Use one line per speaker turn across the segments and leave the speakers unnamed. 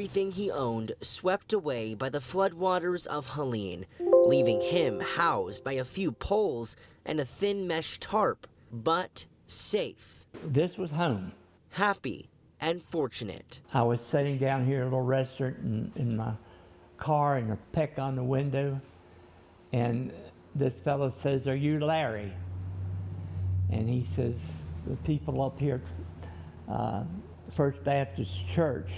everything he owned swept away by the floodwaters of Helene, leaving him housed by a few poles and a thin mesh tarp, but safe.
This was home.
Happy and fortunate.
I was sitting down here at a little restaurant in my car and a peck on the window, and this fellow says, "Are you Larry?" And he says, "The people up here at First Baptist Church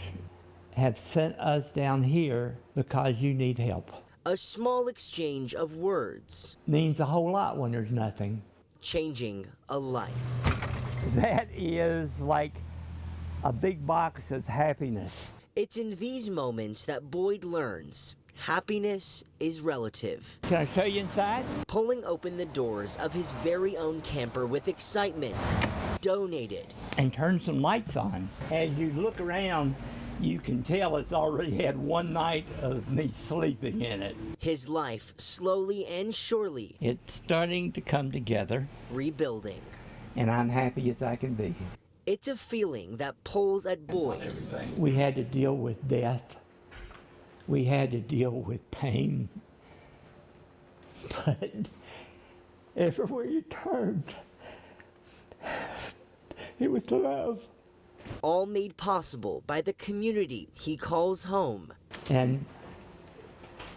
have sent us down here because you need help."
A small exchange of words.
Means a whole lot when there's nothing.
Changing a life.
That is like a big box of happiness.
It's in these moments that Boyd learns happiness is relative.
Can I show you inside?
Pulling open the doors of his very own camper with excitement. Donated.
And turn some lights on. As you look around, you can tell it's already had one night of me sleeping in it.
His life slowly and surely.
It's starting to come together.
Rebuilding.
And I'm happy as I can be.
It's a feeling that pulls at Boyd.
We had to deal with death. We had to deal with pain. But everywhere you turned, it was love.
All made possible by the community he calls home.
And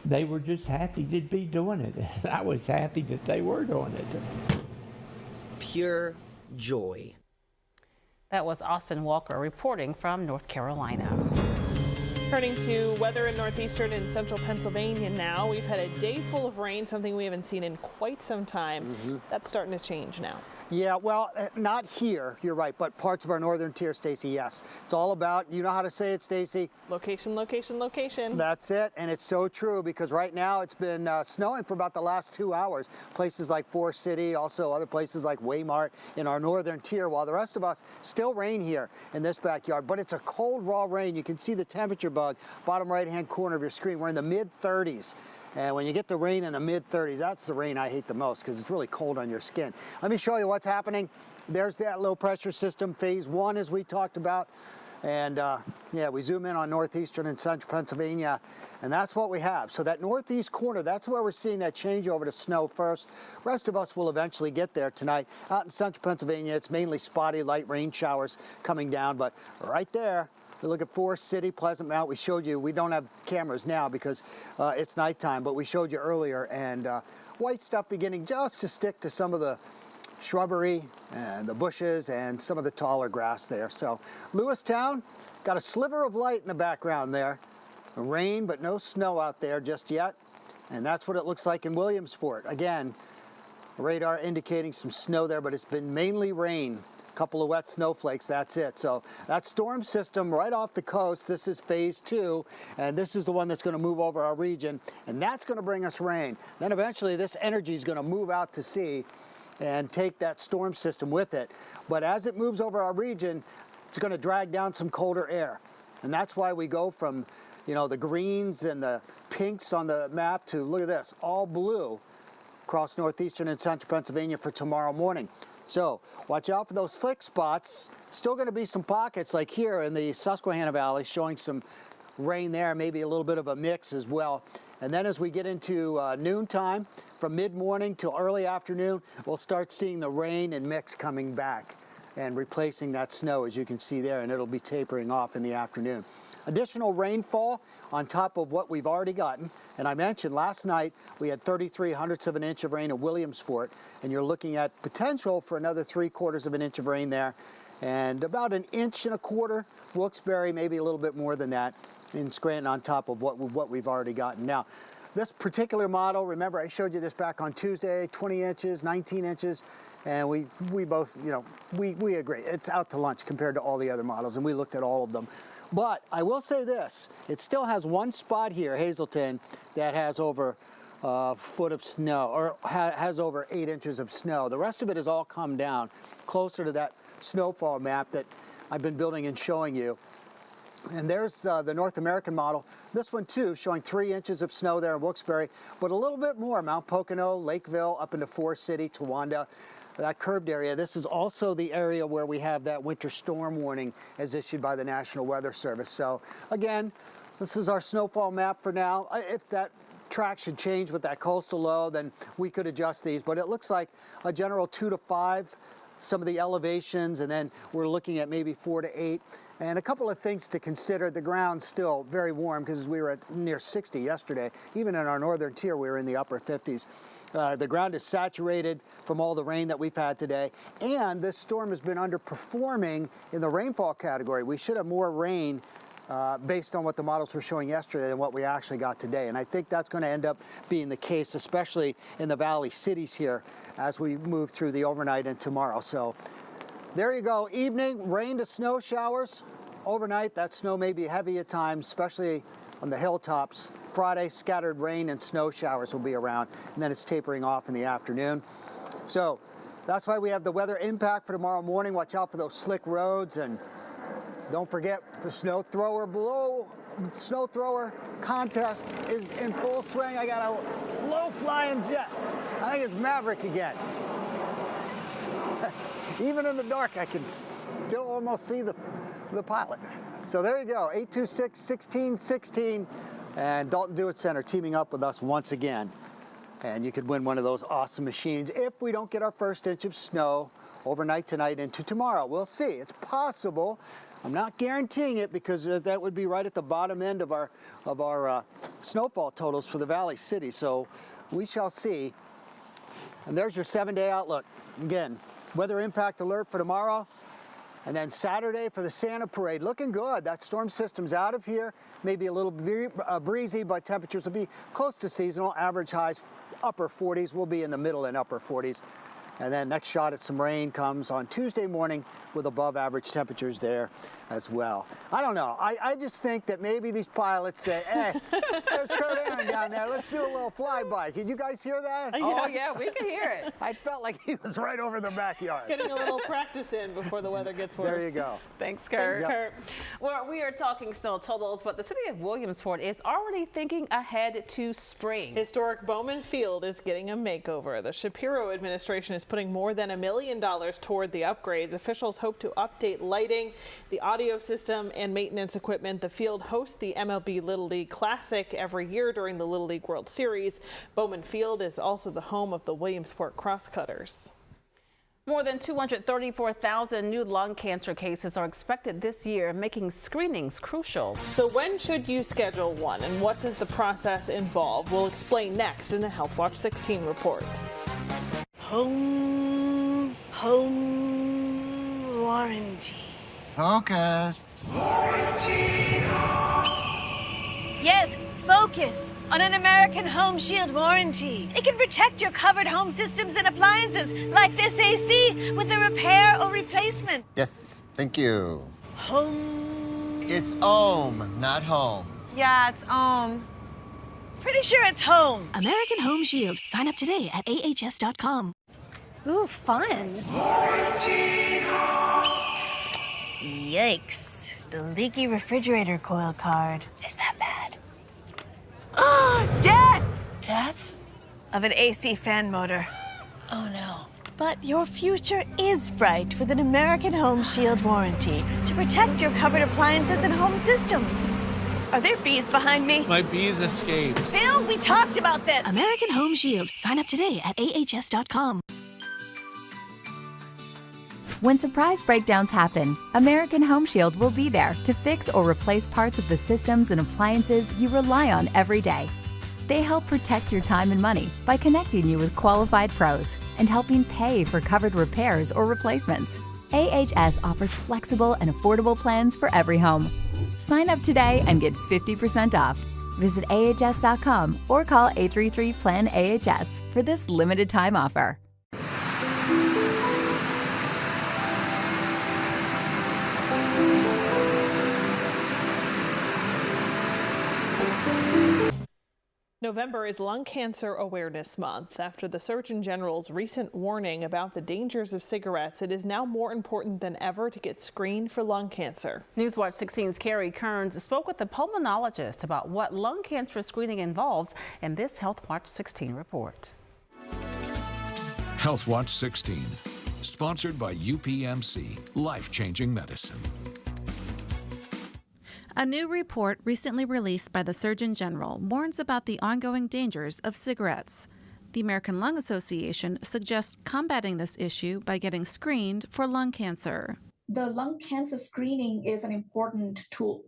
they were just happy to be doing it. I was happy that they were doing it.
Pure joy.
That was Austin Walker reporting from North Carolina.
Turning to weather in northeastern and central Pennsylvania now. We've had a day full of rain, something we haven't seen in quite some time. That's starting to change now.
Yeah, well, not here, you're right, but parts of our northern tier, Stacy, yes. It's all about, you know how to say it, Stacy?
Location, location, location.
That's it, and it's so true because right now it's been snowing for about the last 2 hours. Places like Forest City, also other places like Waymart in our northern tier, while the rest of us still rain here in this backyard. But it's a cold, raw rain. You can see the temperature bug, bottom right-hand corner of your screen. We're in the mid-30s. And when you get the rain in the mid-30s, that's the rain I hate the most because it's really cold on your skin. Let me show you what's happening. There's that low pressure system, phase 1 as we talked about. And yeah, we zoom in on northeastern and central Pennsylvania, and that's what we have. So that northeast corner, that's where we're seeing that change over to snow first. Rest of us will eventually get there tonight. Out in central Pennsylvania, it's mainly spotty light rain showers coming down, but right there, we look at Forest City, Pleasant Mount. We showed you, we don't have cameras now because it's nighttime, but we showed you earlier. And white stuff beginning just to stick to some of the shrubbery and the bushes and some of the taller grass there. So Lewistown, got a sliver of light in the background there. Rain, but no snow out there just yet. And that's what it looks like in Williamsport. Again, radar indicating some snow there, but it's been mainly rain. Couple of wet snowflakes, that's it. So that storm system right off the coast, this is phase 2, and this is the one that's going to move over our region, and that's going to bring us rain. Then eventually this energy is going to move out to sea and take that storm system with it. But as it moves over our region, it's going to drag down some colder air. And that's why we go from, you know, the greens and the pinks on the map to, look at this, all blue across northeastern and central Pennsylvania for tomorrow morning. So watch out for those slick spots. Still going to be some pockets like here in the Susquehanna Valley showing some rain there, maybe a little bit of a mix as well. And then as we get into noontime, from mid-morning till early afternoon, we'll start seeing the rain and mix coming back and replacing that snow, as you can see there, and it'll be tapering off in the afternoon. Additional rainfall on top of what we've already gotten. And I mentioned last night we had 33/100ths of an inch of rain in Williamsport, and you're looking at potential for another 3/4 of an inch of rain there, and about 1.25 inches Wilkes-Barre, maybe a little bit more than that in Scranton on top of what we've already gotten. Now, this particular model, remember I showed you this back on Tuesday, 20 inches, 19 inches, and we both, you know, we agree. It's out to lunch compared to all the other models, and we looked at all of them. But I will say this, it still has one spot here, Hazleton, that has over a foot of snow, or has over 8 inches of snow. The rest of it has all come down closer to that snowfall map that I've been building and showing you. And there's the North American model. This one too, showing 3 inches of snow there in Wilkes-Barre, but a little bit more, Mount Pocono, Lakeville, up into Forest City, Towanda. that curved area, this is also the area where we have that winter storm warning as issued by the National Weather Service. So again, this is our snowfall map for now. If that track should change with that coastal low, then we could adjust these, but it looks like a general 2 to 5, some of the elevations, and then we're looking at maybe 4 to 8. And a couple of things to consider. The ground's still very warm because we were at near 60 yesterday. Even in our northern tier, we were in the upper 50s. The ground is saturated from all the rain that we've had today. And this storm has been underperforming in the rainfall category. We should have more rain based on what the models were showing yesterday than what we actually got today. And I think that's going to end up being the case, especially in the valley cities here as we move through the overnight and tomorrow. So there you go. Evening, rain to snow showers. Overnight, that snow may be heavy at times, especially on the hilltops. Friday, scattered rain and snow showers will be around, and then it's tapering off in the afternoon. So that's why we have the weather impact for tomorrow morning. Watch out for those slick roads, and don't forget the snow thrower contest is in full swing. I got a low flying jet. I think it's Maverick again. Even in the dark, I can still almost see the pilot. So there you go, 826-1616, and Dalton Dewitt Center teaming up with us once again. And you could win one of those awesome machines if we don't get our first inch of snow overnight tonight into tomorrow. We'll see. It's possible. I'm not guaranteeing it because that would be right at the bottom end of our snowfall totals for the Valley City. So we shall see. And there's your 7-day outlook. Again, weather impact alert for tomorrow. And then Saturday for the Santa Parade, looking good. That storm system's out of here. Maybe a little breezy, but temperatures will be close to seasonal. Average highs upper 40s. We'll be in the middle and upper 40s. And then next shot at some rain comes on Tuesday morning with above average temperatures there as well. I don't know. I just think that maybe these pilots say, hey, there's Kurt Aaron down there. Let's do a little flyby. Can you guys hear that?
Oh, yeah, we can hear it.
I felt like he was right over the backyard.
Getting a little practice in before the weather gets worse.
There you go.
Thanks, Kurt.
Thanks, Kurt.
Well, we are talking snow totals, but the city of Williamsport is already thinking ahead to spring.
Historic Bowman Field is getting a makeover. The Shapiro administration is putting more than $1 million toward the upgrades. Officials hope to update lighting, the audio system, and maintenance equipment. The field hosts the MLB Little League Classic every year during the Little League World Series. Bowman Field is also the home of the Williamsport Crosscutters.
More than 234,000 new lung cancer cases are expected this year, making screenings crucial.
So when should you schedule one, and what does the process involve? We'll explain next in the Health Watch 16 report.
Home warranty.
Focus.
Yes, focus on an American Home Shield warranty. It can protect your covered home systems and appliances like this AC with a repair or replacement.
Yes, thank you.
Home.
It's ohm, not home.
Yeah, it's Pretty sure it's home. American Home Shield. Sign up today at ahs.com.
Ooh, fun.
Yikes. The leaky refrigerator coil card.
Is that bad?
Oh, death!
Death?
Of an AC fan motor.
Oh no.
But your future is bright with an American Home Shield warranty to protect your covered appliances and home systems. Are there bees behind me?
My bees escaped.
Phil, we talked about this. American Home Shield. Sign up today at ahs.com.
When surprise breakdowns happen, American Home Shield will be there to fix or replace parts of the systems and appliances you rely on every day. They help protect your time and money by connecting you with qualified pros and helping pay for covered repairs or replacements. AHS offers flexible and affordable plans for every home. Sign up today and get 50% off. Visit ahs.com or call 833-PLAN-AHS for this limited time offer.
November is Lung Cancer Awareness Month. After the Surgeon General's recent warning about the dangers of cigarettes, it is now more important than ever to get screened for lung cancer.
Newswatch 16's Carrie Kearns spoke with a pulmonologist about what lung cancer screening involves in this Health Watch 16 report.
Health Watch 16.
Sponsored by UPMC, life-changing medicine.
A new report recently released by the Surgeon General warns about the ongoing dangers of cigarettes. The American Lung Association suggests combating this issue by getting screened for lung cancer.
The lung cancer screening is an important tool.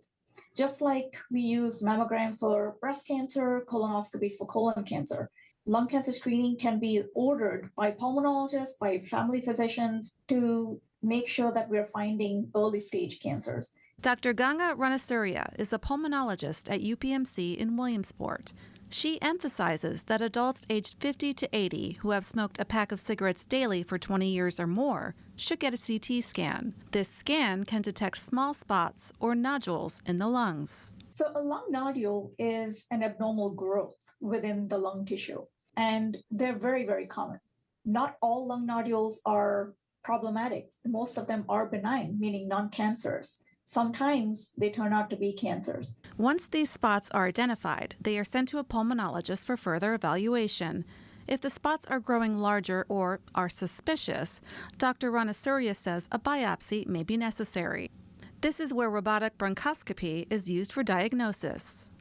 Just like we use mammograms for breast cancer, colonoscopies for colon cancer, lung cancer screening can be ordered by pulmonologists, by family physicians to make sure that we're finding early stage cancers.
Dr. Ganga Ranasuriya is a pulmonologist at UPMC in Williamsport. She emphasizes that adults aged 50 to 80 who have smoked a pack of cigarettes daily for 20 years or more should get a CT scan. This scan can detect small spots or nodules in the lungs.
So a lung nodule is an abnormal growth within the lung tissue, and they're very, very common. Not all lung nodules are problematic. Most of them are benign, meaning non-cancerous. Sometimes they turn out to be cancers.
Once these spots are identified, they are sent to a pulmonologist for further evaluation. If the spots are growing larger or are suspicious, Dr. Ranasuriya says a biopsy may be necessary. This is where robotic bronchoscopy is used for diagnosis.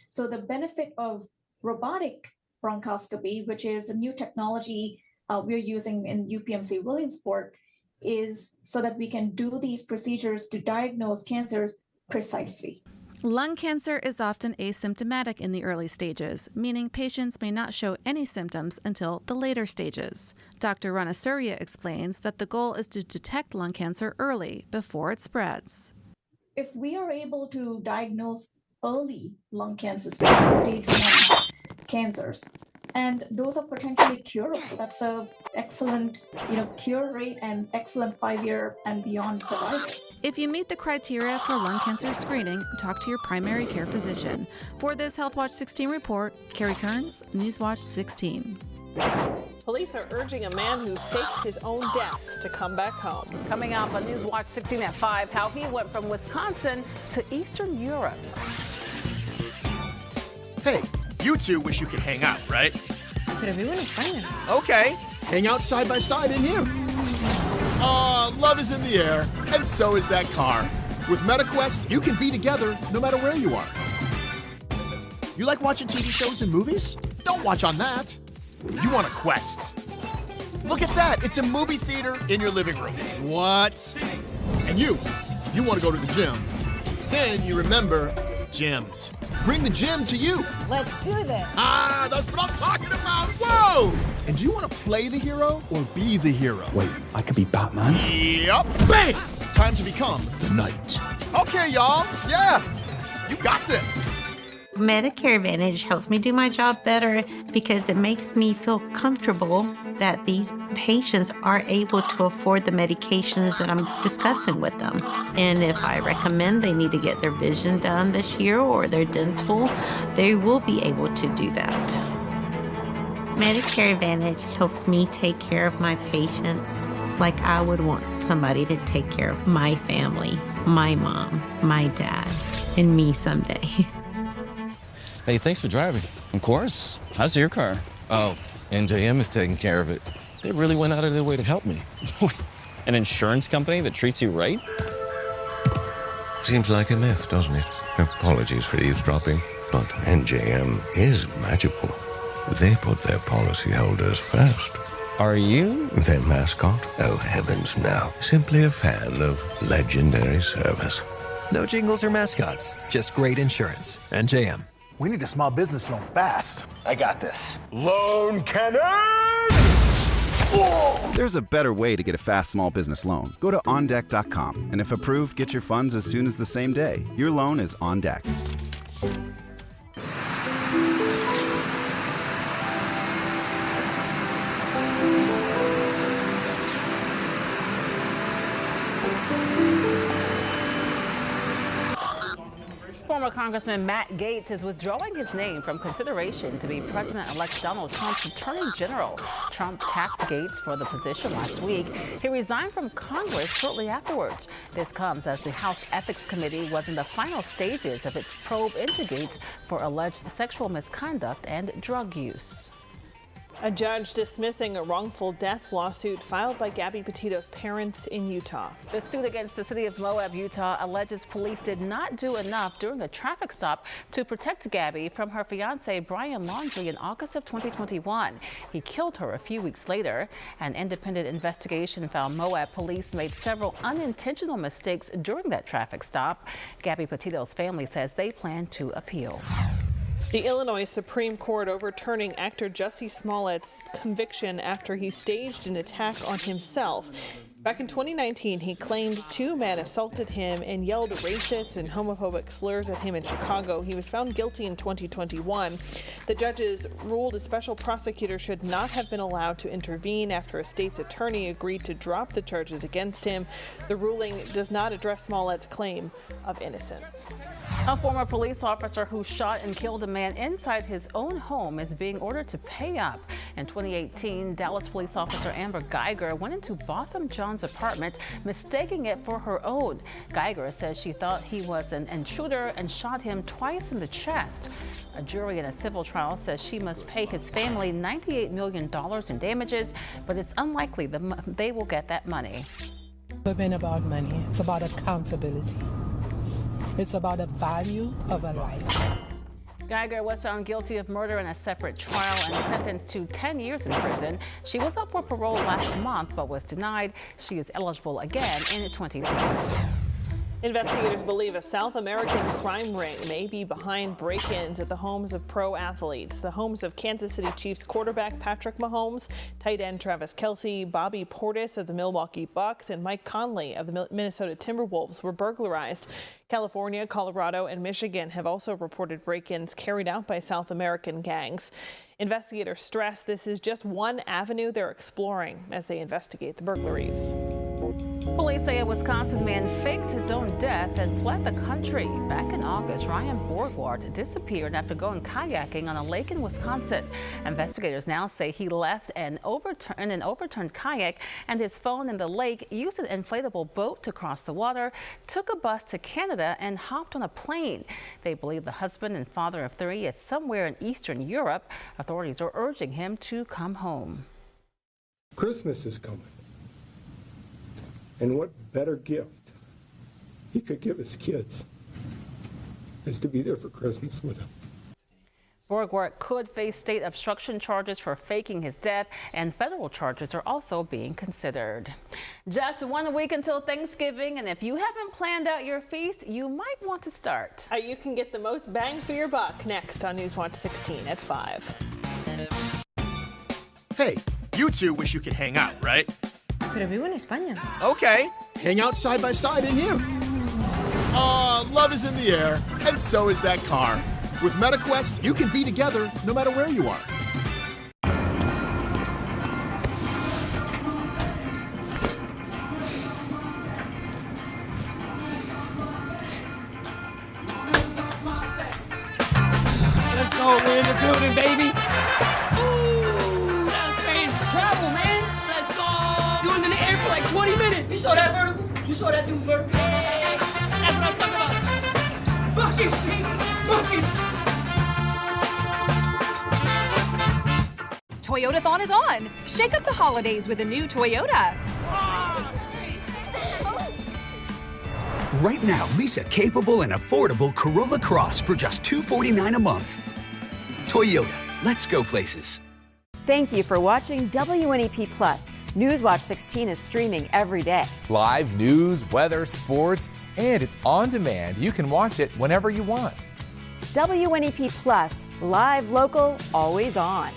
So the benefit of robotic bronchoscopy, which is a new technology we're using in UPMC Williamsport, is so that we can do these procedures to diagnose cancers precisely.
Lung cancer is often asymptomatic in the early stages, meaning patients may not show any symptoms until the later stages. Dr. Ranasuriya explains that the goal is to detect lung cancer early, before it spreads.
If we are able to diagnose early lung cancer stage 1 cancers, and those are potentially curable. That's a excellent, cure rate and excellent 5-year and beyond survival.
If you meet the criteria for lung cancer screening, talk to your primary care physician. For this Health Watch 16 report, Carrie Kearns, Newswatch 16.
Police are urging a man who faked his own death to come back home.
Coming up on Newswatch 16 at 5, how he went from Wisconsin to Eastern Europe.
Hey, you two wish you could hang out, right?
But everyone is fine.
Okay, hang out side by side in here. Love is in the air, and so is that car. With MetaQuest, you can be together no matter where you are. You like watching TV shows and movies? Don't watch on that. You want a Quest. Look at that, it's a movie theater in your living room. What? And you want to go to the gym. Then you remember gyms. Bring the gym to you.
Let's do this.
That's what I'm talking about. Whoa! And do you want to play the hero or be the hero?
Wait, I could be Batman?
Yep. Bang! Time to become the knight. Okay, y'all. Yeah, you got this.
Medicare Advantage helps me do my job better because it makes me feel comfortable that these patients are able to afford the medications that I'm discussing with them. And if I recommend they need to get their vision done this year or their dental, they will be able to do that. Medicare Advantage helps me take care of my patients like I would want somebody to take care of my family, my mom, my dad, and me someday.
Hey, thanks for driving. Of course. How's your car? Oh, NJM is taking care of it. They really went out of their way to help me. An insurance company that treats you right?
Seems like a myth, doesn't it? Apologies for eavesdropping, but NJM is magical. They put their policyholders first.
Are you?
Their mascot? Oh, heavens no. Simply a fan of legendary service.
No jingles or mascots, just great insurance. NJM.
We need a small business loan fast.
I got this.
Loan cannon!
There's a better way to get a fast small business loan. Go to OnDeck.com, and if approved, get your funds as soon as the same day. Your loan is on deck.
Former Congressman Matt Gaetz is withdrawing his name from consideration to be President-elect Donald Trump's Attorney General. Trump tapped Gaetz for the position last week. He resigned from Congress shortly afterwards. This comes as the House Ethics Committee was in the final stages of its probe into Gaetz for alleged sexual misconduct and drug use.
A judge dismissing a wrongful death lawsuit filed by Gabby Petito's parents in Utah.
The suit against the city of Moab, Utah, alleges police did not do enough during a traffic stop to protect Gabby from her fiancé Brian Laundrie in August of 2021. He killed her a few weeks later. An independent investigation found Moab police made several unintentional mistakes during that traffic stop. Gabby Petito's family says they plan to appeal.
The Illinois Supreme Court overturning actor Jussie Smollett's conviction after he staged an attack on himself. Back in 2019, he claimed two men assaulted him and yelled racist and homophobic slurs at him in Chicago. He was found guilty in 2021. The judges ruled a special prosecutor should not have been allowed to intervene after a state's attorney agreed to drop the charges against him. The ruling does not address Smollett's claim of innocence.
A former police officer who shot and killed a man inside his own home is being ordered to pay up. In 2018, Dallas police officer Amber Geiger went into Botham John's apartment, mistaking it for her own. Geiger says she thought he was an intruder and shot him twice in the chest. A jury in a civil trial says she must pay his family $98 million in damages, but it's unlikely they will get that money.
It's been about money. It's about accountability. It's about the value of a life.
Geiger was found guilty of murder in a separate trial and sentenced to 10 years in prison. She was up for parole last month but was denied. She is eligible again in 2026.
Investigators believe a South American crime ring may be behind break-ins at the homes of pro athletes. The homes of Kansas City Chiefs quarterback Patrick Mahomes, tight end Travis Kelce, Bobby Portis of the Milwaukee Bucks, and Mike Conley of the Minnesota Timberwolves were burglarized. California, Colorado, and Michigan have also reported break-ins carried out by South American gangs. Investigators stress this is just one avenue they're exploring as they investigate the burglaries.
Police say a Wisconsin man faked his own death and fled the country. Back in August, Ryan Borgward disappeared after going kayaking on a lake in Wisconsin. Investigators now say he left an overturned kayak and his phone in the lake, used an inflatable boat to cross the water, took a bus to Canada, and hopped on a plane. They believe the husband and father of 3 is somewhere in Eastern Europe. Authorities are urging him to come home.
Christmas is coming. And what better gift he could give his kids is to be there for Christmas with them.
Borgward could face state obstruction charges for faking his death, and federal charges are also being considered. Just 1 week until Thanksgiving, and if you haven't planned out your feast, you might want to start.
You can get the most bang for your buck next on Newswatch 16 at 5.
Hey, you two wish you could hang out, right?
Pero vivo en España.
Okay, hang out side by side in here. Love is in the air, and so is that car. With MetaQuest, you can be together no matter where you are.
Let's go, we're in the building, baby. Ooh, that was crazy travel, man. Let's go. You was in the air for like 20 minutes. You saw that vertical? You saw that dude's vertical? Yeah. That's what I'm talking about. Bucket, bucket.
Toyotathon is on. Shake up the holidays with a new Toyota.
Right now, lease a capable and affordable Corolla Cross for just $249 a month. Toyota, let's go places.
Thank you for watching WNEP Plus. Newswatch 16 is streaming every day.
Live news, weather, sports, and it's on demand. You can watch it whenever you want.
WNEP Plus, live, local, always on.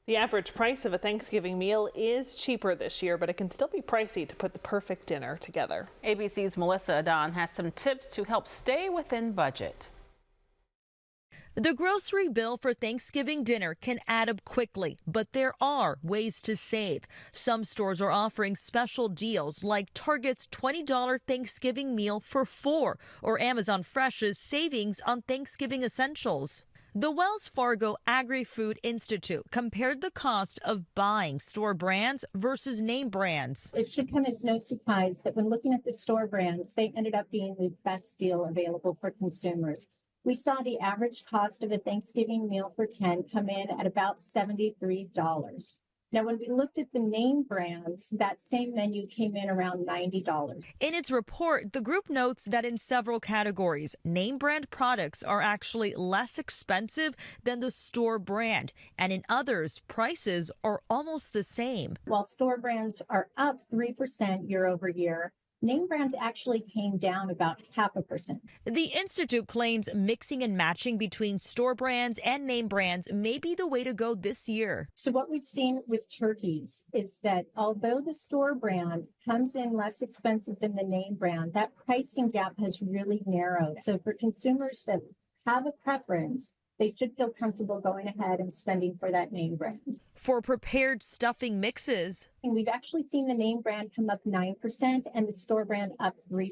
The average price of a Thanksgiving meal is cheaper this year, but it can still be pricey to put the perfect dinner together.
ABC's Melissa Adon has some tips to help stay within budget.
The grocery bill for Thanksgiving dinner can add up quickly, but there are ways to save. Some stores are offering special deals like Target's $20 Thanksgiving meal for 4 or Amazon Fresh's savings on Thanksgiving essentials. The Wells Fargo Agri-Food Institute compared the cost of buying store brands versus name brands.
It should come as no surprise that when looking at the store brands, they ended up being the best deal available for consumers. We saw the average cost of a Thanksgiving meal for 10 come in at about $73. Now, when we looked at the name brands, that same menu came in around $90.
In its report, the group notes that in several categories, name brand products are actually less expensive than the store brand, and in others, prices are almost the same.
While store brands are up 3% year over year, name brands actually came down about 0.5%.
The Institute claims mixing and matching between store brands and name brands may be the way to go this year.
So what we've seen with turkeys is that although the store brand comes in less expensive than the name brand, that pricing gap has really narrowed. So for consumers that have a preference, they should feel comfortable going ahead and spending for that name brand.
For prepared stuffing mixes,
and we've actually seen the name brand come up 9% and the store brand up 3%.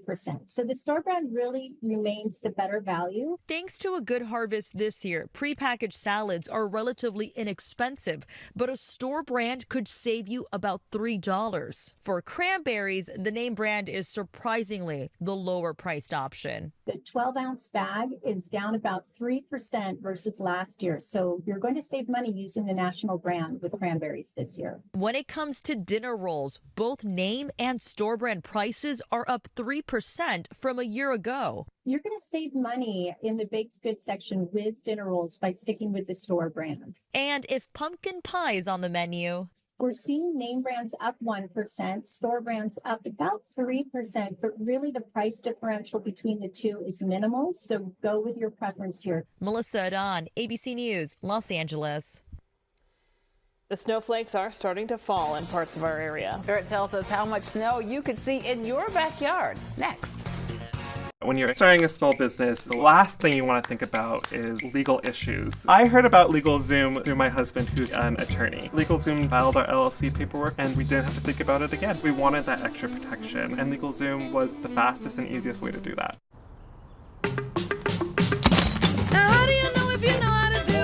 So the store brand really remains the better value.
Thanks to a good harvest this year, prepackaged salads are relatively inexpensive, but a store brand could save you about $3. For cranberries, the name brand is surprisingly the lower priced option.
The 12-ounce bag is down about 3% versus last year. So you're going to save money using the national brand with cranberries this year.
When it comes to dinner rolls, both name and store brand prices are up 3% from a year ago.
You're going to save money in the baked goods section with dinner rolls by sticking with the store brand.
And if pumpkin pie is on the menu,
we're seeing name brands up 1%, store brands up about 3%, but really the price differential between the two is minimal, so go with your preference here.
Melissa Adon, ABC News, Los Angeles.
The snowflakes are starting to fall in parts of our area.
Garrett tells us how much snow you could see in your backyard. Next.
When you're starting a small business, the last thing you want to think about is legal issues. I heard about LegalZoom through my husband, who's an attorney. LegalZoom filed our LLC paperwork, and we didn't have to think about it again. We wanted that extra protection, and LegalZoom was the fastest and easiest way to do that.
Now, how do you know if you know how to do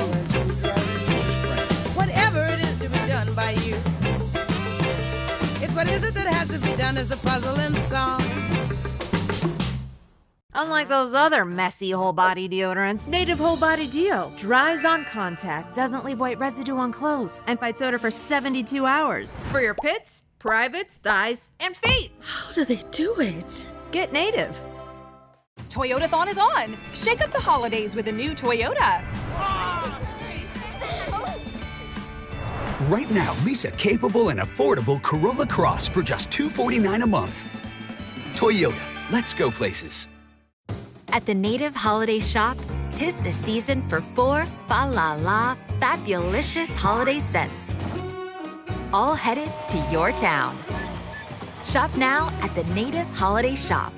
whatever it is to be done by you? It's what is it that has to be done as a puzzle and song.
Unlike those other messy whole body deodorants,
Native Whole Body Deo dries on contact, doesn't leave white residue on clothes, and fights odor for 72 hours. For your pits, privates, thighs, and feet.
How do they do it?
Get Native.
Toyotathon is on. Shake up the holidays with a new Toyota.
Right now, lease a capable and affordable Corolla Cross for just $249 a month. Toyota, let's go places.
At the Native Holiday Shop, 'tis the season for 4 fa-la-la fabulicious holiday scents. All headed to your town. Shop now at the Native Holiday Shop.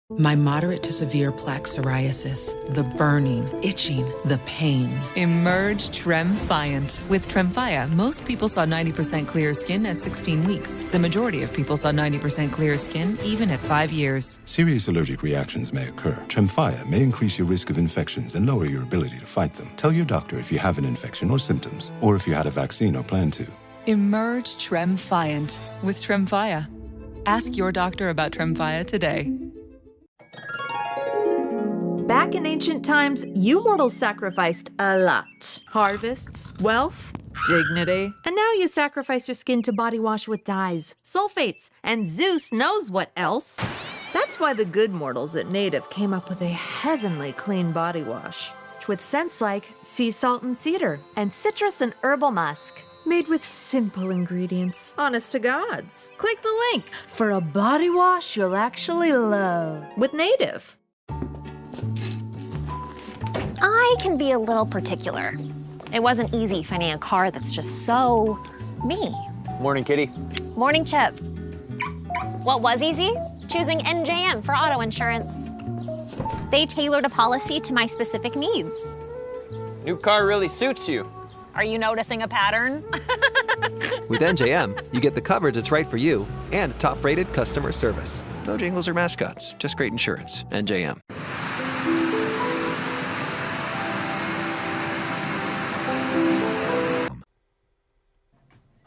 My moderate to severe plaque psoriasis, the burning, itching, the pain.
Emerge Tremfyant. With Tremfya, most people saw 90% clear skin at 16 weeks. The majority of people saw 90% clear skin even at 5 years.
Serious allergic reactions may occur. Tremfya may increase your risk of infections and lower your ability to fight them. Tell your doctor if you have an infection or symptoms, or if you had a vaccine or plan to.
Emerge Tremfyant with Tremfya. Ask your doctor about Tremfya today.
Back in ancient times, you mortals sacrificed a lot. Harvests, wealth, dignity. And now you sacrifice your skin to body wash with dyes, sulfates, and Zeus knows what else. That's why the good mortals at Native came up with a heavenly clean body wash. With scents like sea salt and cedar, and citrus and herbal musk. Made with simple ingredients, honest to gods. Click the link for a body wash you'll actually love with Native.
I can be a little particular.
It wasn't easy finding a car that's just so me.
Morning, Kitty.
Morning, Chip. What was easy? Choosing NJM for auto insurance. They tailored a policy to my specific needs.
New car really suits you.
Are you noticing a pattern?
With NJM, you get the coverage that's right for you and top-rated customer service. No jingles or mascots, just great insurance. NJM.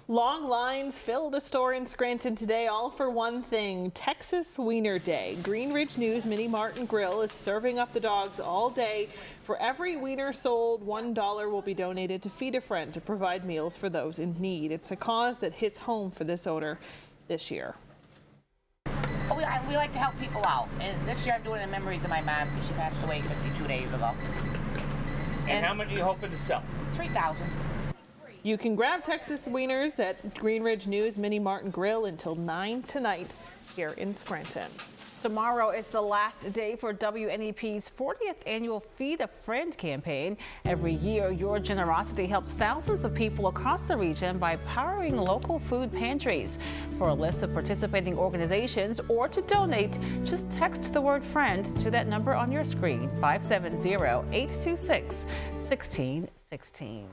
Long lines filled a store in Scranton today, all for one thing, Texas Wiener Day. Green Ridge News Mini Mart and Grill is serving up the dogs all day. For every wiener sold, $1 will be donated to Feed a Friend to provide meals for those in need. It's a cause that hits home for this owner this year.
We like to help people out, and this year I'm doing it in memory to my mom because she passed away 52 days ago.
And how much are you hoping to sell?
3,000.
You can grab Texas Wieners at Green Ridge News Mini Mart and Grill until 9 tonight here in Scranton.
Tomorrow is the last day for WNEP's 40th annual Feed a Friend campaign. Every year, your generosity helps thousands of people across the region by powering local food pantries. For a list of participating organizations or to donate, just text the word friend to that number on your screen, 570-826-1616.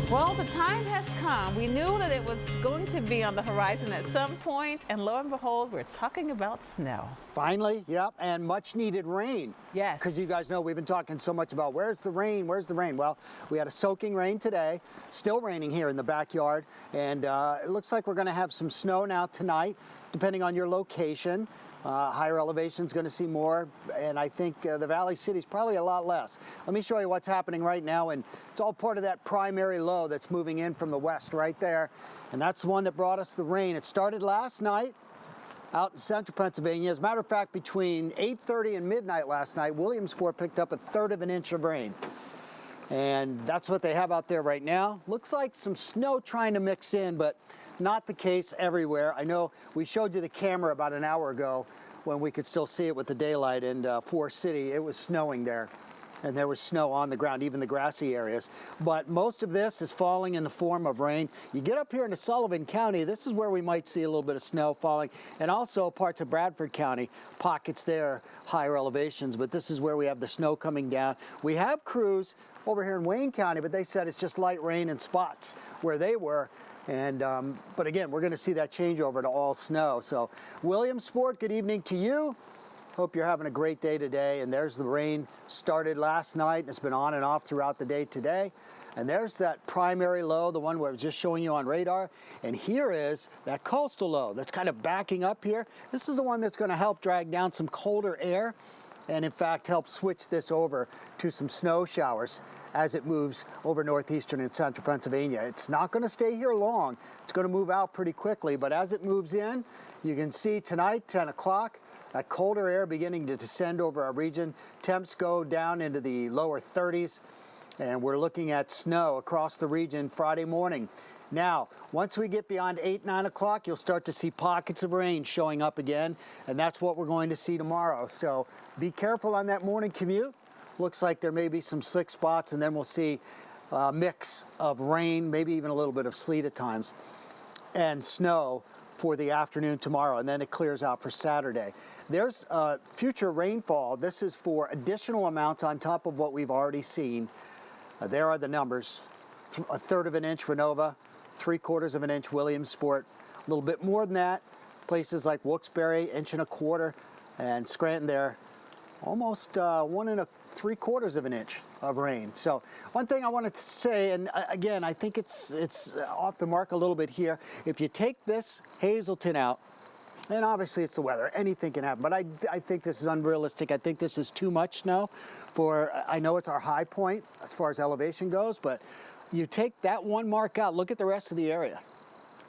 Well, the time has come. We knew that it was going to be on the horizon at some point, and lo and behold, we're talking about snow.
Finally, yep, and much needed rain.
Yes.
Because you guys know we've been talking so much about where's the rain, where's the rain? Well, we had a soaking rain today, still raining here in the backyard, and it looks like we're going to have some snow now tonight, depending on your location. Higher elevation is going to see more, and I think the Valley City is probably a lot less. Let me show you what's happening right now, and it's all part of that primary low that's moving in from the west right there, and that's the one that brought us the rain. It started last night out in central Pennsylvania. As a matter of fact, between 8:30 and midnight last night, Williamsport picked up 1/3 of an inch of rain. And that's what they have out there right now. Looks like some snow trying to mix in, but not the case everywhere. I know we showed you the camera about an hour ago when we could still see it with the daylight in Forest City. It was snowing there, and there was snow on the ground, even the grassy areas. But most of this is falling in the form of rain. You get up here into Sullivan County, this is where we might see a little bit of snow falling, and also parts of Bradford County, pockets there, higher elevations, but this is where we have the snow coming down. We have crews over here in Wayne County, but they said it's just light rain in spots where they were. And but again, we're going to see that change over to all snow. So Williamsport, good evening to you. Hope you're having a great day today. And there's the rain started last night. It's been on and off throughout the day today. And there's that primary low, the one where I was just showing you on radar. And here is that coastal low that's kind of backing up here. This is the one that's going to help drag down some colder air and in fact help switch this over to some snow showers as it moves over northeastern and central Pennsylvania. It's not going to stay here long. It's going to move out pretty quickly, but as it moves in, you can see tonight, 10 o'clock, that colder air beginning to descend over our region. Temps go down into the lower 30s, and we're looking at snow across the region Friday morning. Now, once we get beyond 8, 9 o'clock, you'll start to see pockets of rain showing up again, and that's what we're going to see tomorrow. So be careful on that morning commute. Looks like there may be some slick spots, and then we'll see a mix of rain, maybe even a little bit of sleet at times, and snow for the afternoon tomorrow, and then it clears out for Saturday. There's future rainfall. This is for additional amounts on top of what we've already seen. There are the numbers. 1/3 of an inch Renova, 3/4 of an inch Williamsport, a little bit more than that. Places like Wilkes-Barre, 1.25 inches, and Scranton there, almost 1 3/4 of an inch of rain. So one thing I wanted to say, and again, I think it's off the mark a little bit here. If you take this Hazelton out, and obviously it's the weather, anything can happen, but I think this is unrealistic. I think this is too much snow for, I know it's our high point as far as elevation goes, but you take that one mark out, look at the rest of the area.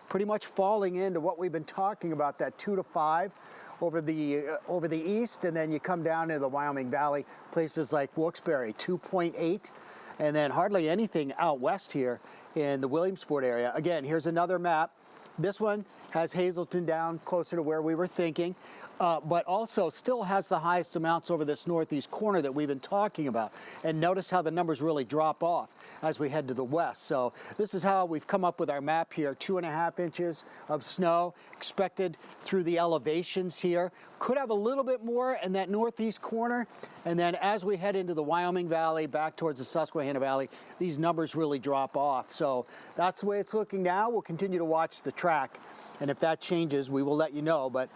Pretty much falling into what we've been talking about, that 2 to 5 over the east, and then you come down into the Wyoming Valley, places like Wilkes-Barre, 2.8, and then hardly anything out west here in the Williamsport area. Again, here's another map. This one has Hazelton down closer to where we were thinking. but also still has the highest amounts over this northeast corner that we've been talking about. And notice how the numbers really drop off as we head to the west. So this is how we've come up with our map here. 2.5 inches of snow expected through the elevations here. Could have a little bit more in that northeast corner. And then as we head into the Wyoming Valley, back towards the Susquehanna Valley, these numbers really drop off. So that's the way it's looking now. We'll continue to watch the track. And if that changes, we will let you know. But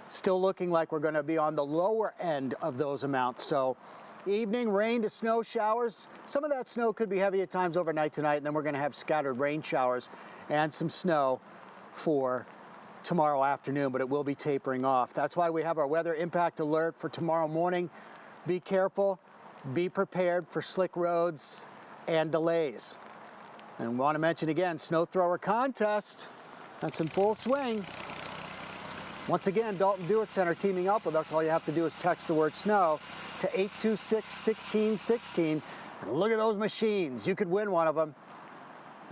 still looking like we're going to be on the lower end of those amounts. So evening rain to snow showers. Some of that snow could be heavy at times overnight tonight, and then we're going to have scattered rain showers and some snow for tomorrow afternoon, but it will be tapering off. That's why we have our weather impact alert for tomorrow morning. Be careful, be prepared for slick roads and delays. And we want to mention again, snow thrower contest. That's in full swing. Once again, Dalton Dewitt Center teaming up with us. All you have to do is text the word snow to 826-1616. And look at those machines. You could win one of them.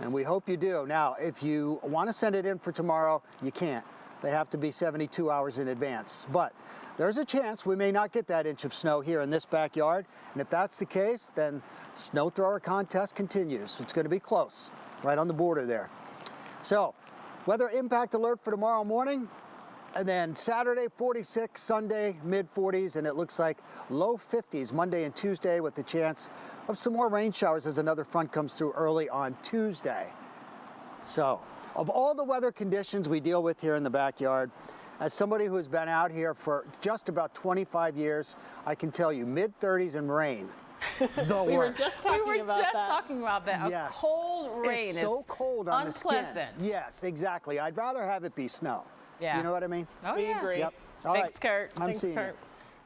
And we hope you do. Now, if you want to send it in for tomorrow, you can't. They have to be 72 hours in advance. But there's a chance we may not get that inch of snow here in this backyard. And if that's the case, then snow thrower contest continues. It's going to be close, right on the border there. So, weather impact alert for tomorrow morning. And then Saturday, 46, Sunday, mid-40s, and it looks like low 50s Monday and Tuesday with the chance of some more rain showers as another front comes through early on Tuesday. So, of all the weather conditions we deal with here in the backyard, as somebody who has been out here for just about 25 years, I can tell you, mid-30s and rain, the
We were
worst.
just talking about that.
Yes.
A cold rain
It's so
is
cold on the skin.
unpleasant.
Yes, exactly. I'd rather have it be snow.
Yeah.
You know what I mean?
Oh,
We
yeah.
agree.
Yep. All
Thanks,
right.
Kurt.
I'm seeing it.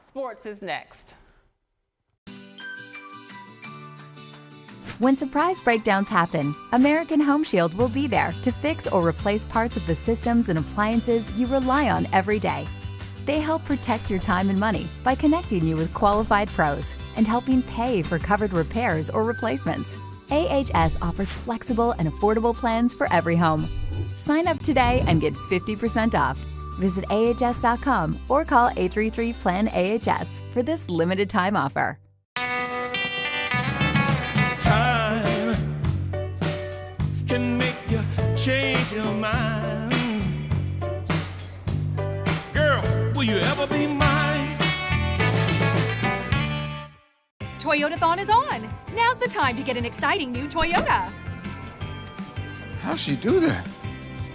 Sports is next.
When surprise breakdowns happen, American Home Shield will be there to fix or replace parts of the systems and appliances you rely on every day. They help protect your time and money by connecting you with qualified pros and helping pay for covered repairs or replacements. AHS offers flexible and affordable plans for every home. Sign up today and get 50% off. Visit ahs.com or call 833-PLAN-AHS for this limited time offer.
Time can make you change your mind. Girl, will you ever be mine?
Toyotathon is on. Now's the time to get an exciting new Toyota.
How'd she do that?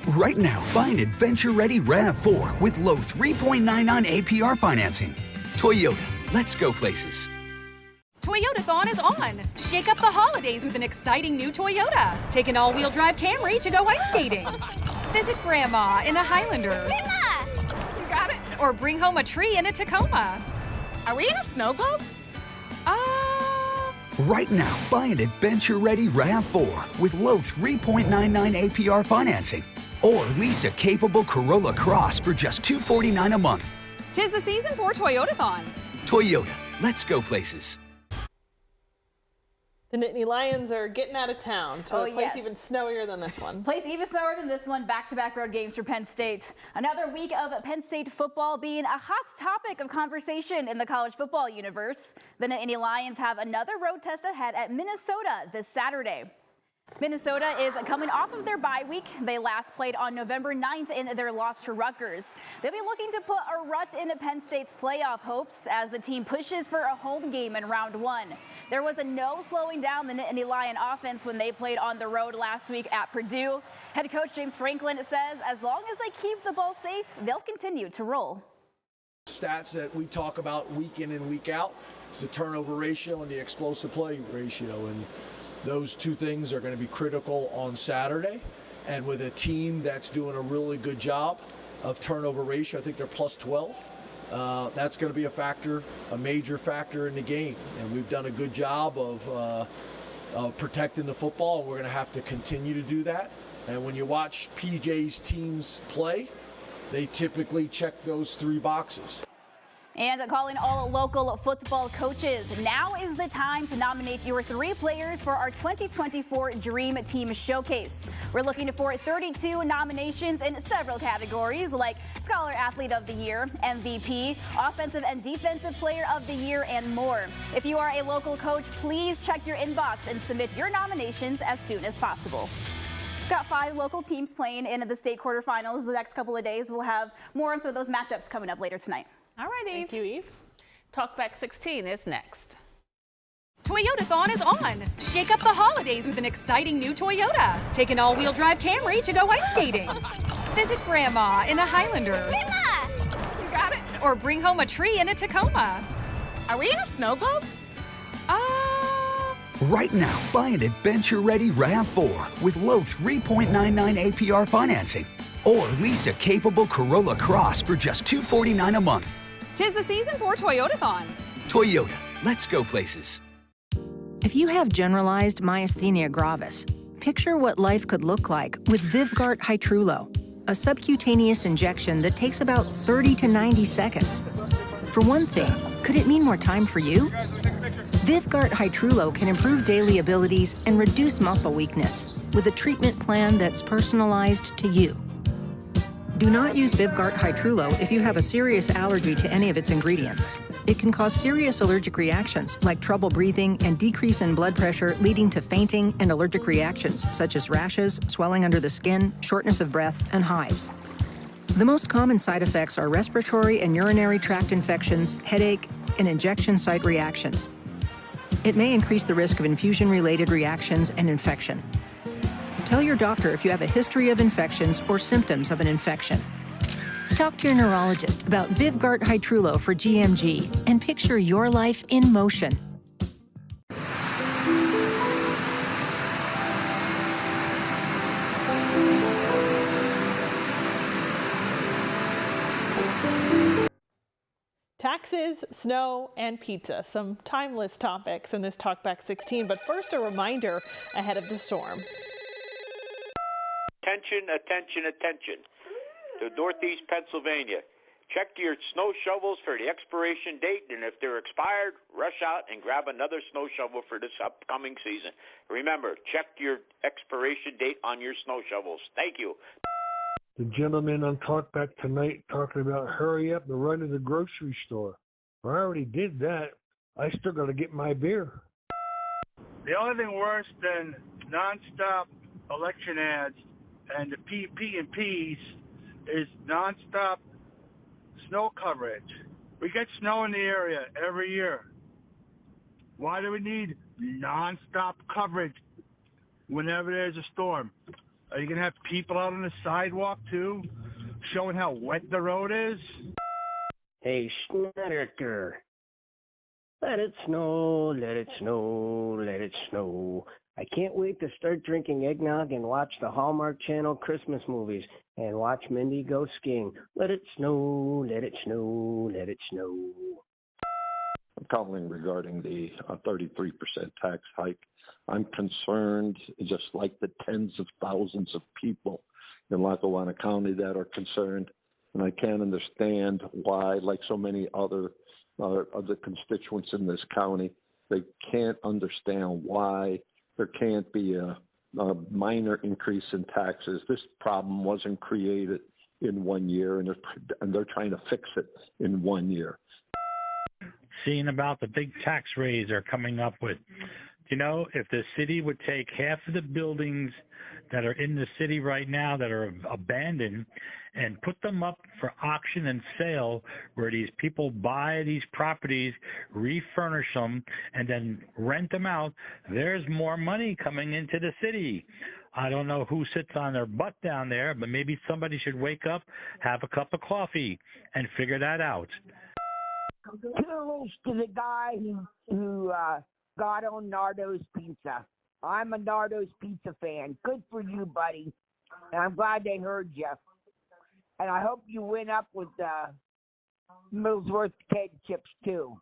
Right now, buy an adventure-ready RAV4 with low 3.99 APR financing. Toyota, let's go places.
Toyotathon is on. Shake up the holidays with an exciting new Toyota. Take an all-wheel drive Camry to go ice skating. Visit Grandma in a Highlander.
Grandma!
You got it. Or bring home a tree in a Tacoma.
Are we in a snow globe?
Right now, buy an adventure-ready RAV4 with low 3.99 APR financing. Or lease a capable Corolla Cross for just $249 a month.
'Tis the season for Toyotathon.
Toyota, let's go places.
The Nittany Lions are getting out of town to a place even snowier than this one.
Place even snowier than this one, back-to-back road games for Penn State. Another week of Penn State football being a hot topic of conversation in the college football universe. The Nittany Lions have another road test ahead at Minnesota this Saturday. Minnesota is coming off of their bye week. They last played on November 9th in their loss to Rutgers. They'll be looking to put a rut into Penn State's playoff hopes as the team pushes for a home game in round one. There was no slowing down the Nittany Lion offense when they played on the road last week at Purdue. Head coach James Franklin says as long as they keep the ball safe, they'll continue to roll.
Stats that we talk about week in and week out is the turnover ratio and the explosive play ratio. And those two things are going to be critical on Saturday. And with a team that's doing a really good job of turnover ratio, I think they're plus 12. That's going to be a factor, a major factor in the game. And we've done a good job of protecting the football, and we're going to have to continue to do that. And when you watch PJ's teams play, they typically check those three boxes.
And calling all local football coaches, now is the time to nominate your 3 players for our 2024 Dream Team Showcase. We're looking for 32 nominations in several categories like Scholar Athlete of the Year, MVP, Offensive and Defensive Player of the Year, and more. If you are a local coach, please check your inbox and submit your nominations as soon as possible. Got 5 local teams playing in the state quarterfinals the next couple of days. We'll have more on some of those matchups coming up later tonight.
All right, Eve.
Thank you, Eve.
Talkback 16 is next.
Toyotathon is on. Shake up the holidays with an exciting new Toyota. Take an all-wheel drive Camry to go ice skating. Visit Grandma in a Highlander.
Grandma!
You got it. Or bring home a tree in a Tacoma.
Are we in a snow globe?
Right now, buy an adventure-ready RAV4 with low 3.99 APR financing. Or lease a capable Corolla Cross for just $249 a month.
'Tis the season for Toyotathon.
Toyota, let's go places.
If you have generalized myasthenia gravis, picture what life could look like with Vyvgart Hytrulo, a subcutaneous injection that takes about 30 to 90 seconds. For one thing, could it mean more time for you? Vyvgart Hytrulo can improve daily abilities and reduce muscle weakness with a treatment plan that's personalized to you. Do not use Vyvgart Hytrulo if you have a serious allergy to any of its ingredients. It can cause serious allergic reactions like trouble breathing and decrease in blood pressure, leading to fainting and allergic reactions such as rashes, swelling under the skin, shortness of breath, and hives. The most common side effects are respiratory and urinary tract infections, headache, and injection site reactions. It may increase the risk of infusion-related reactions and infection. Tell your doctor if you have a history of infections or symptoms of an infection. Talk to your neurologist about Vyvgart Hytrulo for GMG and picture your life in motion.
Taxes, snow, and pizza, some timeless topics in this Talkback 16, but first a reminder ahead of the storm.
Attention, attention, attention. To Northeast Pennsylvania. Check your snow shovels for the expiration date, and if they're expired, rush out and grab another snow shovel for this upcoming season. Remember, check your expiration date on your snow shovels. Thank you.
The gentleman on Talkback tonight talking about hurry up and run to the grocery store. I already did that. I still got to get my beer.
The only thing worse than nonstop election ads and the P&Ps is nonstop snow coverage. We get snow in the area every year. Why do we need nonstop coverage whenever there's a storm? Are you going to have people out on the sidewalk too, showing how wet the road is?
Hey, Schnedeker. Let it snow, let it snow, let it snow. I can't wait to start drinking eggnog and watch the Hallmark Channel Christmas movies and watch Mindy go skiing. Let it snow, let it snow, let it snow.
I'm calling regarding the 33% tax hike. I'm concerned, just like the tens of thousands of people in Lackawanna County that are concerned, and I can't understand why, like so many other of the constituents in this county, they can't understand why there can't be a minor increase in taxes. This problem wasn't created in 1 year, and they're trying to fix it in 1 year.
Seeing about the big tax raise they're coming up with. You know, if the city would take half of the buildings that are in the city right now that are abandoned and put them up for auction and sale where these people buy these properties, refurnish them, and then rent them out, there's more money coming into the city. I don't know who sits on their butt down there, but maybe somebody should wake up, have a cup of coffee, and figure that out.
Kudos to the guy who got on Nardo's Pizza. I'm a Nardo's Pizza fan. Good for you, buddy. And I'm glad they heard you. And I hope you win up with Millsworth potato chips, too.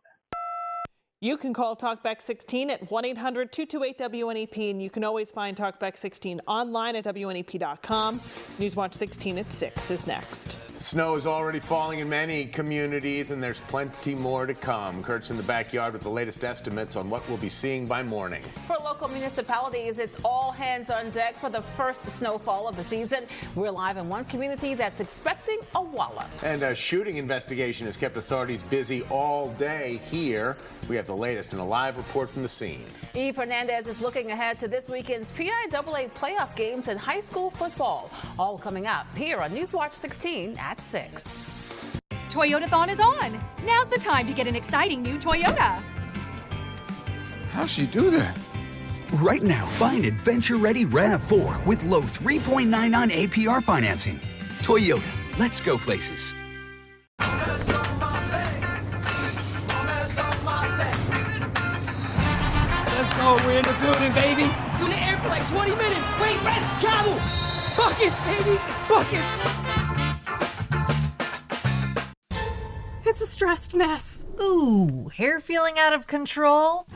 You can call Talkback 16 at 1-800-228-WNEP, and you can always find Talkback 16 online at WNEP.com. Newswatch 16 at 6 is next.
Snow is already falling in many communities, and there's plenty more to come. Kurt's in the backyard with the latest estimates on what we'll be seeing by morning.
For local municipalities, it's all hands on deck for the first snowfall of the season. We're live in one community that's expecting a wallop.
And a shooting investigation has kept authorities busy all day here. We have the latest in a live report from the scene.
Eve Fernandez is looking ahead to this weekend's PIAA playoff games in high school football. All coming up here on Newswatch 16 at 6.
Toyotathon is on. Now's the time to get an exciting new Toyota.
How'd she do that?
Right now, buy an adventure-ready RAV4 with low 3.99 APR financing. Toyota, let's go places.
Let's go, we're in the building, baby. You're in the air for like 20 minutes. Wait, rest, travel. Buckets, baby, buckets.
It's a stressed mess.
Ooh, hair feeling out of control?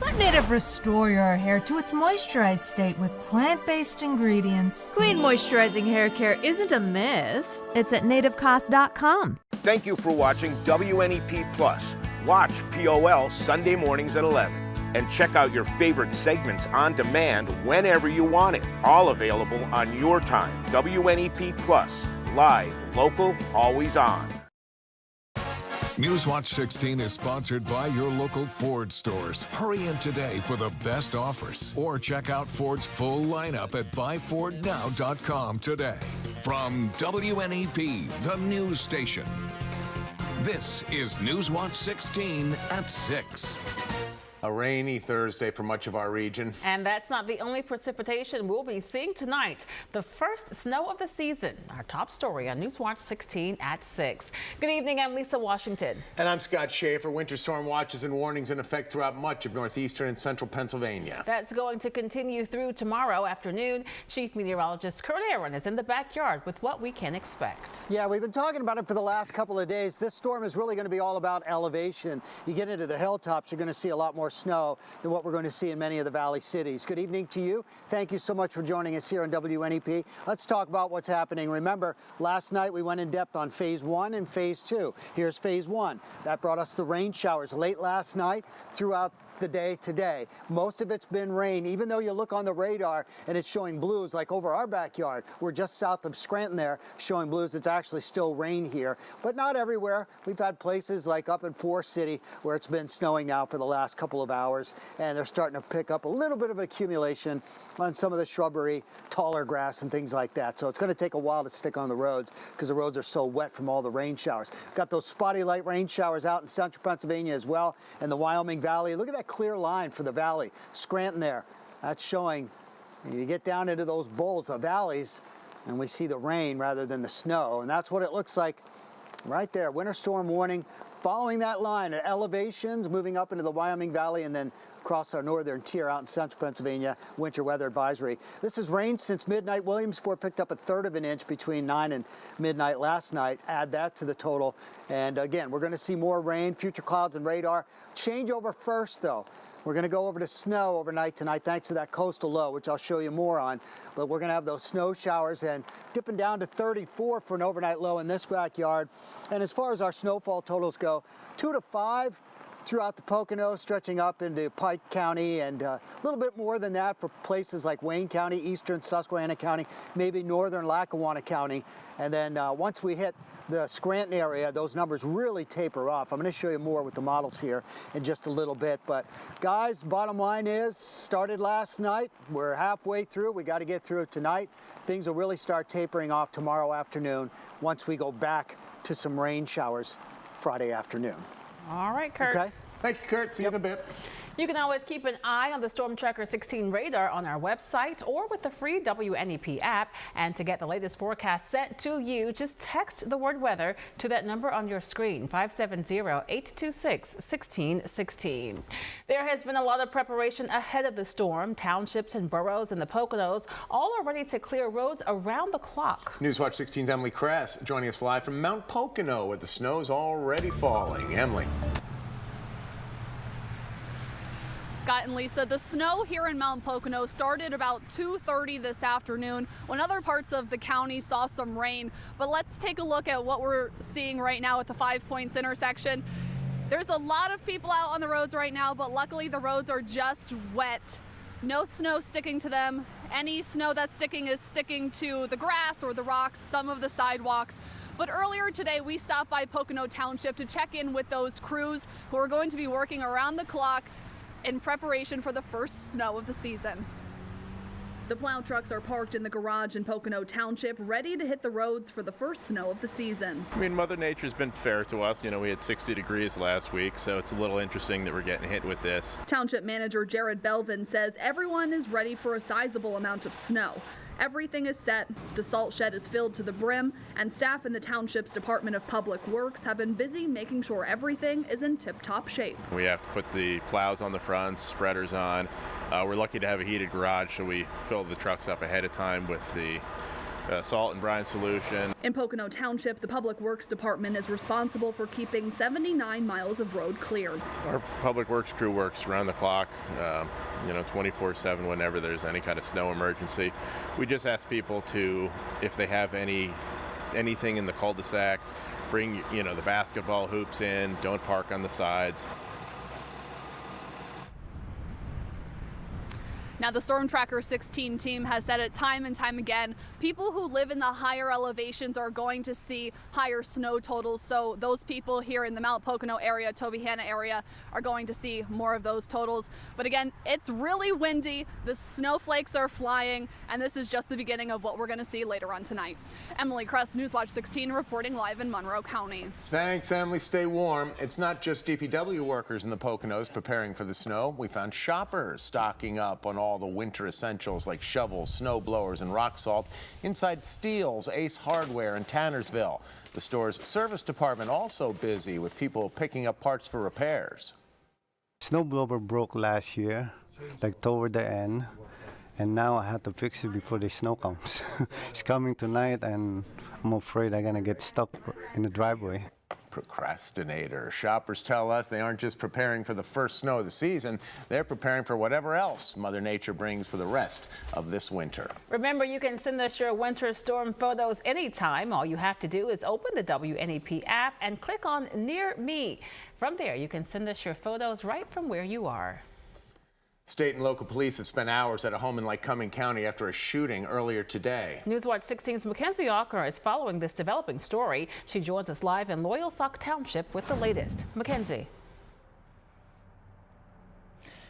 Let Native restore your hair to its moisturized state with plant-based ingredients. Clean, moisturizing hair care isn't a myth. It's at nativecost.com.
Thank you for watching WNEP Plus. Watch POL Sunday mornings at 11. And check out your favorite segments on demand whenever you want it. All available on your time. WNEP Plus. Live, local, always on.
Newswatch 16 is sponsored by your local Ford stores. Hurry in today for the best offers. Or check out Ford's full lineup at buyfordnow.com today. From WNEP, the news station. This is Newswatch 16 at 6.
A rainy Thursday for much of our region.
And that's not the only precipitation we'll be seeing tonight. The first snow of the season. Our top story on Newswatch 16 at 6. Good evening, I'm Lisa Washington.
And I'm Scott Schaefer. Winter storm watches and warnings in effect throughout much of northeastern and central Pennsylvania.
That's going to continue through tomorrow afternoon. Chief Meteorologist Kurt Aaron is in the backyard with what we can expect.
Yeah, we've been talking about it for the last couple of days. This storm is really going to be all about elevation. You get into the hilltops, you're going to see a lot more snow than what we're going to see in many of the valley cities. Good evening to you. Thank you so much for joining us here on WNEP. Let's talk about what's happening. Remember, last night we went in depth on phase 1 and phase 2. Here's phase 1. That brought us the rain showers late last night throughout the day today. Most of it's been rain, even though you look on the radar and it's showing blues like over our backyard. We're just south of Scranton there showing blues. It's actually still rain here, but not everywhere. We've had places like up in Forest City where it's been snowing now for the last couple of hours, and they're starting to pick up a little bit of accumulation on some of the shrubbery, taller grass and things like that. So it's going to take a while to stick on the roads because the roads are so wet from all the rain showers. Got those spotty light rain showers out in central Pennsylvania as well, and the Wyoming Valley. Look at that clear line for the valley. Scranton there, that's showing. You get down into those bowls of valleys and we see the rain rather than the snow, and that's what it looks like right there. Winter storm warning following that line at elevations, moving up into the Wyoming Valley and then across our northern tier out in central Pennsylvania, winter weather advisory. This is rain since midnight. Williamsport picked up 1/3 of an inch between 9 and midnight last night. Add that to the total. And again, we're going to see more rain, future clouds and radar. Change over first though. We're going to go over to snow overnight tonight thanks to that coastal low, which I'll show you more on. But we're going to have those snow showers and dipping down to 34 for an overnight low in this backyard. And as far as our snowfall totals go, 2 to 5 throughout the Poconos, stretching up into Pike County, and a little bit more than that for places like Wayne County, eastern Susquehanna County, maybe northern Lackawanna County. And then once we hit the Scranton area, those numbers really taper off. I'm going to show you more with the models here in just a little bit. But guys, bottom line is, started last night. We're halfway through. We got to get through it tonight. Things will really start tapering off tomorrow afternoon once we go back to some rain showers Friday afternoon.
All right, Kurt.
Okay.
Thank you, Kurt. See you in a bit.
You can always keep an eye on the Storm Tracker 16 radar on our website or with the free WNEP app. And to get the latest forecast sent to you, just text the word weather to that number on your screen, 570-826-1616. There has been a lot of preparation ahead of the storm. Townships and boroughs in the Poconos all are ready to clear roads around the clock.
Newswatch 16's Emily Kress joining us live from Mount Pocono, where the snow is already falling. Emily.
Emily.
16's Emily Kress joining us live from Mount Pocono, where the snow is already falling. Emily.
Emily. 16's Emily Kress joining us live from Mount Pocono, where the snow is already falling. Emily.
Scott and Lisa, the snow here in Mount Pocono started about 2:30 this afternoon when other parts of the county saw some rain. But let's take a look at what we're seeing right now at the 5 Points intersection. There's a lot of people out on the roads right now, but luckily the roads are just wet. No snow sticking to them. Any snow that's sticking is sticking to the grass or the rocks, some of the sidewalks. But earlier today, we stopped by Pocono Township to check in with those crews who are going to be working around the clock in preparation for the first snow of the season. The plow trucks are parked in the garage in Pocono Township, ready to hit the roads for the first snow of the season.
I mean, Mother Nature's been fair to us. You know, we had 60 degrees last week, so it's a little interesting that we're getting hit with this.
Township Manager Jared Belvin says everyone is ready for a sizable amount of snow. Everything is set, the salt shed is filled to the brim, and staff in the township's Department of Public Works have been busy making sure everything is in tip-top shape.
We have to put the plows on the front, spreaders on. We're lucky to have a heated garage, so we fill the trucks up ahead of time with the salt and brine solution.
In Pocono Township, the Public Works Department is responsible for keeping 79 miles of road cleared.
Our Public Works crew works around the clock, 24/7 whenever there's any kind of snow emergency. We just ask people to, if they have anything in the cul-de-sacs, bring the basketball hoops in, don't park on the sides.
Now, the Storm Tracker 16 team has said it time and time again, people who live in the higher elevations are going to see higher snow totals. So those people here in the Mount Pocono area, Tobyhanna area, are going to see more of those totals. But again, it's really windy, the snowflakes are flying, and this is just the beginning of what we're going to see later on tonight. Emily Kress, Newswatch 16, reporting live in Monroe County.
Thanks, Emily. Stay warm. It's not just DPW workers in the Poconos preparing for the snow. We found shoppers stocking up on all the winter essentials like shovels, snow blowers, and rock salt inside Steele's, Ace Hardware, and Tannersville. The store's service department also busy with people picking up parts for repairs.
Snowblower broke last year, like toward the end, and now I have to fix it before the snow comes. It's coming tonight, and I'm afraid I'm gonna get stuck in the driveway.
Procrastinator. Shoppers tell us they aren't just preparing for the first snow of the season, they're preparing for whatever else Mother Nature brings for the rest of this winter.
Remember, you can send us your winter storm photos anytime. All you have to do is open the WNEP app and click on Near Me. From there, you can send us your photos right from where you are.
State and local police have spent hours at a home in Lycoming County after a shooting earlier today.
Newswatch 16's Mackenzie Ocker is following this developing story. She joins us live in Loyalsock Township with the latest. Mackenzie.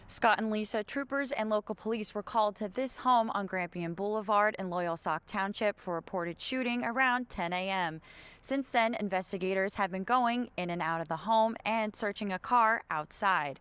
Scott and Lisa, troopers and local police were called to this home on Grampian Boulevard in Loyalsock Township for reported shooting around 10 a.m. Since then, investigators have been going in and out of the home and searching a car outside.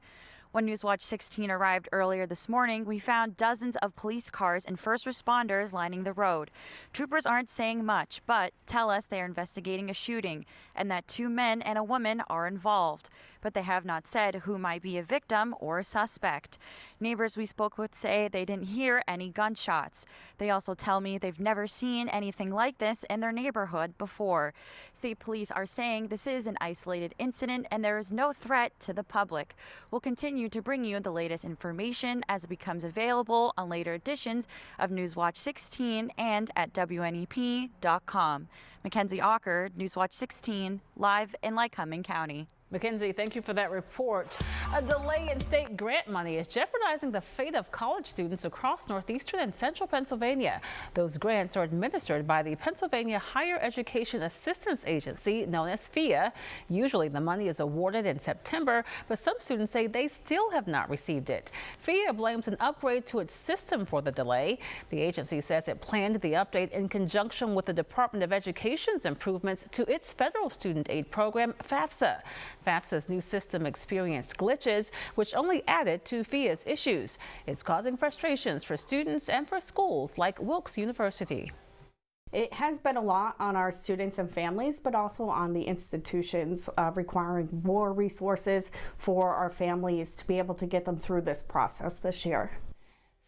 When Newswatch 16 arrived earlier this morning, we found dozens of police cars and first responders lining the road. Troopers aren't saying much, but tell us they are investigating a shooting and that 2 men and a woman are involved. But they have not said who might be a victim or a suspect. Neighbors we spoke with say they didn't hear any gunshots. They also tell me they've never seen anything like this in their neighborhood before. State police are saying this is an isolated incident and there is no threat to the public. We'll continue to bring you the latest information as it becomes available on later editions of Newswatch 16 and at WNEP.com. Mackenzie Ocker, Newswatch 16, live in Lycoming County.
Mackenzie, thank you for that report. A delay in state grant money is jeopardizing the fate of college students across northeastern and central Pennsylvania. Those grants are administered by the Pennsylvania Higher Education Assistance Agency, known as PHEA. Usually the money is awarded in September, but some students say they still have not received it. PHEA blames an upgrade to its system for the delay. The agency says it planned the update in conjunction with the Department of Education's improvements to its federal student aid program, FAFSA. FAFSA's new system experienced glitches, which only added to PHEA's issues. It's causing frustrations for students and for schools like Wilkes University.
It has been a lot on our students and families, but also on the institutions, requiring more resources for our families to be able to get them through this process this year.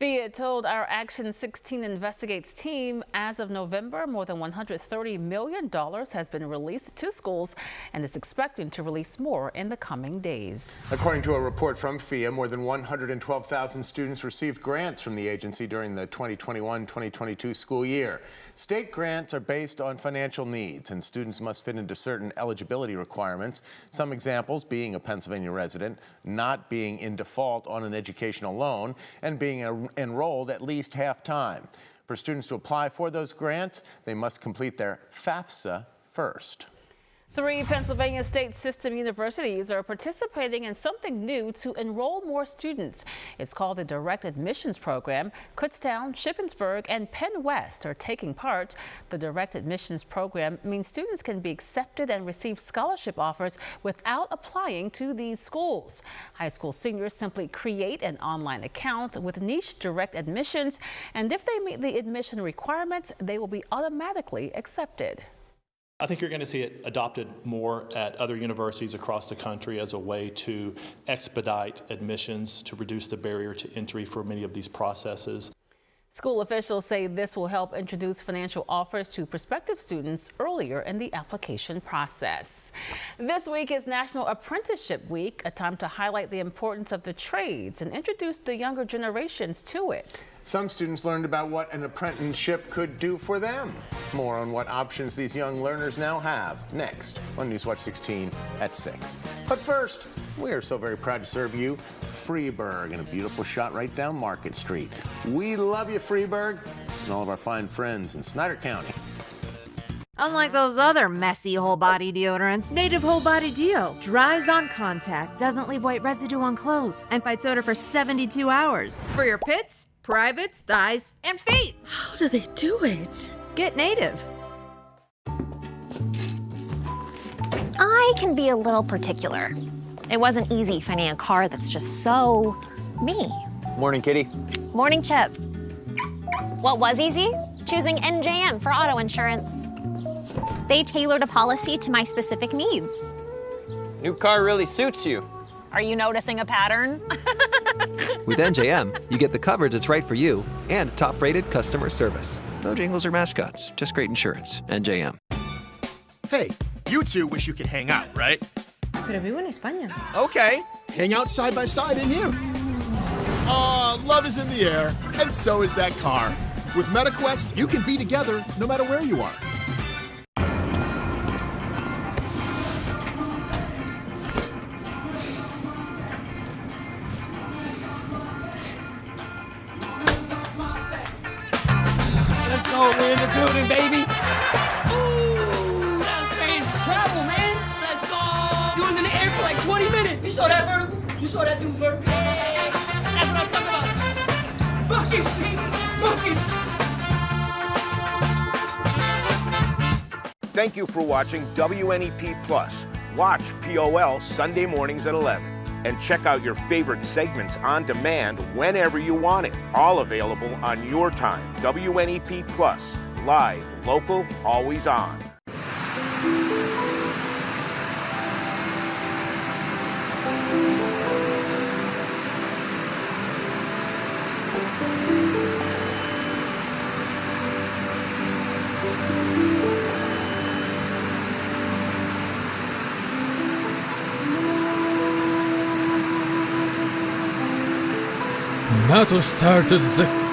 FIA told our Action 16 Investigates team as of November, more than $130 million has been released to schools and is expecting to release more in the coming days.
According to a report from FIA, more than 112,000 students received grants from the agency during the 2021-2022 school year. State grants are based on financial needs, and students must fit into certain eligibility requirements. Some examples being a Pennsylvania resident, not being in default on an educational loan, and being enrolled at least half-time. For students to apply for those grants, they must complete their FAFSA first.
3 Pennsylvania state system universities are participating in something new to enroll more students. It's called the Direct Admissions Program. Kutztown, Shippensburg, and Penn West are taking part. The Direct Admissions Program means students can be accepted and receive scholarship offers without applying to these schools. High school seniors simply create an online account with niche direct admissions, and if they meet the admission requirements, they will be automatically accepted.
I think you're going to see it adopted more at other universities across the country as a way to expedite admissions, to reduce the barrier to entry for many of these processes.
School officials say this will help introduce financial offers to prospective students earlier in the application process. This week is National Apprenticeship Week, a time to highlight the importance of the trades and introduce the younger generations to it.
Some students learned about what an apprenticeship could do for them. More on what options these young learners now have next on Newswatch 16 at 6. But first, we are so very proud to serve you Freeburg, and a beautiful shot right down Market Street. We love you, Freeburg, and all of our fine friends in Snyder County.
Unlike those other messy whole body deodorants, Native Whole Body Deo dries on contact, doesn't leave white residue on clothes, and fights odor for 72 hours. For your pits, privates, thighs, and feet.
How do they do it?
Get Native.
I can be a little particular. It wasn't easy finding a car that's just so me.
Morning, Kitty.
Morning, Chip. What was easy? Choosing NJM for auto insurance. They tailored a policy to my specific needs.
New car really suits you.
Are you noticing a pattern?
With NJM, you get the coverage that's right for you and top-rated customer service. No jingles or mascots, just great insurance. NJM.
Hey, you two wish you could hang out, right?
Pero vivo en España.
Okay, hang out side by side in here. Love is in the air, and so is that car. With MetaQuest, you can be together no matter where you are.
Let's go, we're in the building, baby. Ooh, that was fancy travel, man. Let's go. You was in the air for like 20 minutes. You saw that vertical? You saw that dude's vertical? Yeah. That's what I'm talking about. Buckets, baby. Buckets.
Thank you for watching WNEP Plus. Watch POL Sunday mornings at 11. And check out your favorite segments on demand whenever you want it. All available on your time. WNEP Plus. Live, local, always on.
NATO started the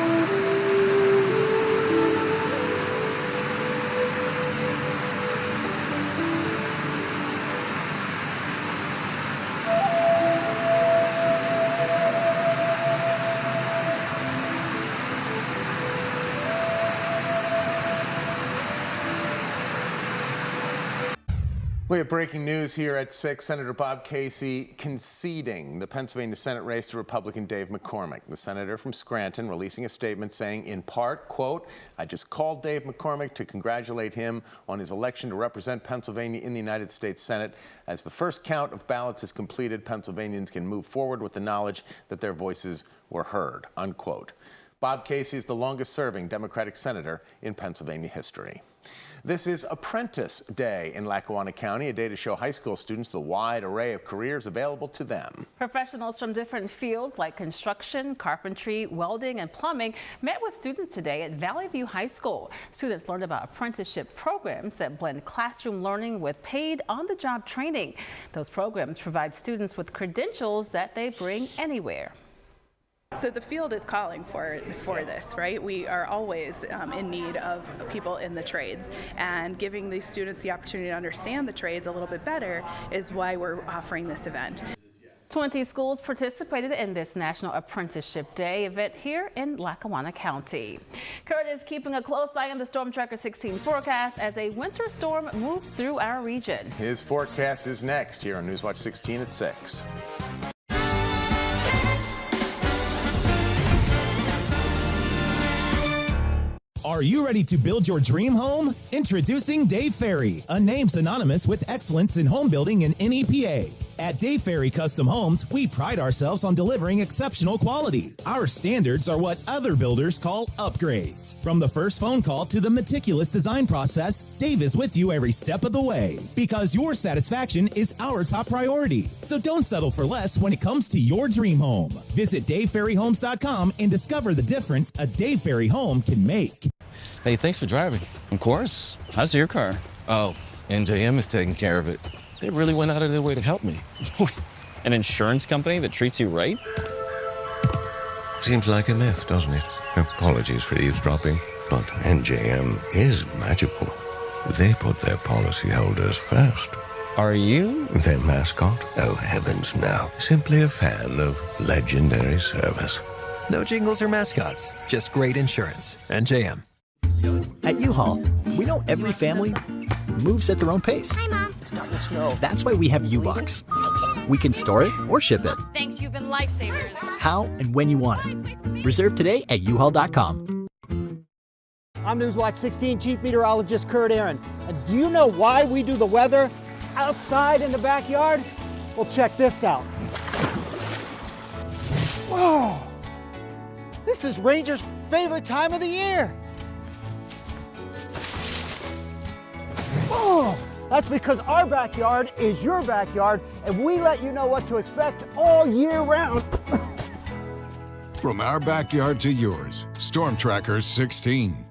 We have breaking news here at 6. Senator Bob Casey conceding the Pennsylvania Senate race to Republican Dave McCormack. The senator from Scranton releasing a statement saying, in part, quote, I just called Dave McCormack to congratulate him on his election to represent Pennsylvania in the United States Senate. As the first count of ballots is completed, Pennsylvanians can move forward with the knowledge that their voices were heard, unquote. Bob Casey is the longest-serving Democratic senator in Pennsylvania history. This is Apprentice Day in Lackawanna County, a day to show high school students the wide array of careers available to them.
Professionals from different fields like construction, carpentry, welding, and plumbing met with students today at Valley View High School. Students learned about apprenticeship programs that blend classroom learning with paid on-the-job training. Those programs provide students with credentials that they bring anywhere.
So the field is calling for this, right? We are always in need of people in the trades, and giving these students the opportunity to understand the trades a little bit better is why we're offering this event.
20 schools participated in this National Apprenticeship Day event here in Lackawanna County. Kurt is keeping a close eye on the Storm Tracker 16 forecast as a winter storm moves through our region.
His forecast is next here on Newswatch 16 at 6.
Are you ready to build your dream home? Introducing Dave Ferry, a name synonymous with excellence in home building in NEPA. At Dave Ferry Custom Homes, we pride ourselves on delivering exceptional quality. Our standards are what other builders call upgrades. From the first phone call to the meticulous design process, Dave is with you every step of the way because your satisfaction is our top priority. So don't settle for less when it comes to your dream home. Visit DaveFerryHomes.com and discover the difference a Dave Ferry home can make.
Hey, thanks for driving. Of course. How's your car? Oh, NJM is taking care of it. They really went out of their way to help me.
An insurance company that treats you right?
Seems like a myth, doesn't it? Apologies for eavesdropping, but NJM is magical. They put their policyholders first.
Are you?
Their mascot? Oh, heavens no. Simply a fan of legendary service.
No jingles or mascots, just great insurance. NJM.
At U-Haul, we know every family moves at their own pace.
Hi, Mom.
It's starting to snow. That's why we have U-Box. We can store it or ship it.
Thanks, you've been lifesavers.
How and when you want it. Reserve today at uhaul.com.
I'm Newswatch 16 Chief Meteorologist Kurt Aaron. And do you know why we do the weather outside in the backyard? Well, check this out. Whoa! This is Ranger's favorite time of the year. Oh, that's because our backyard is your backyard, and we let you know what to expect all year round.
From our backyard to yours, Storm Tracker 16.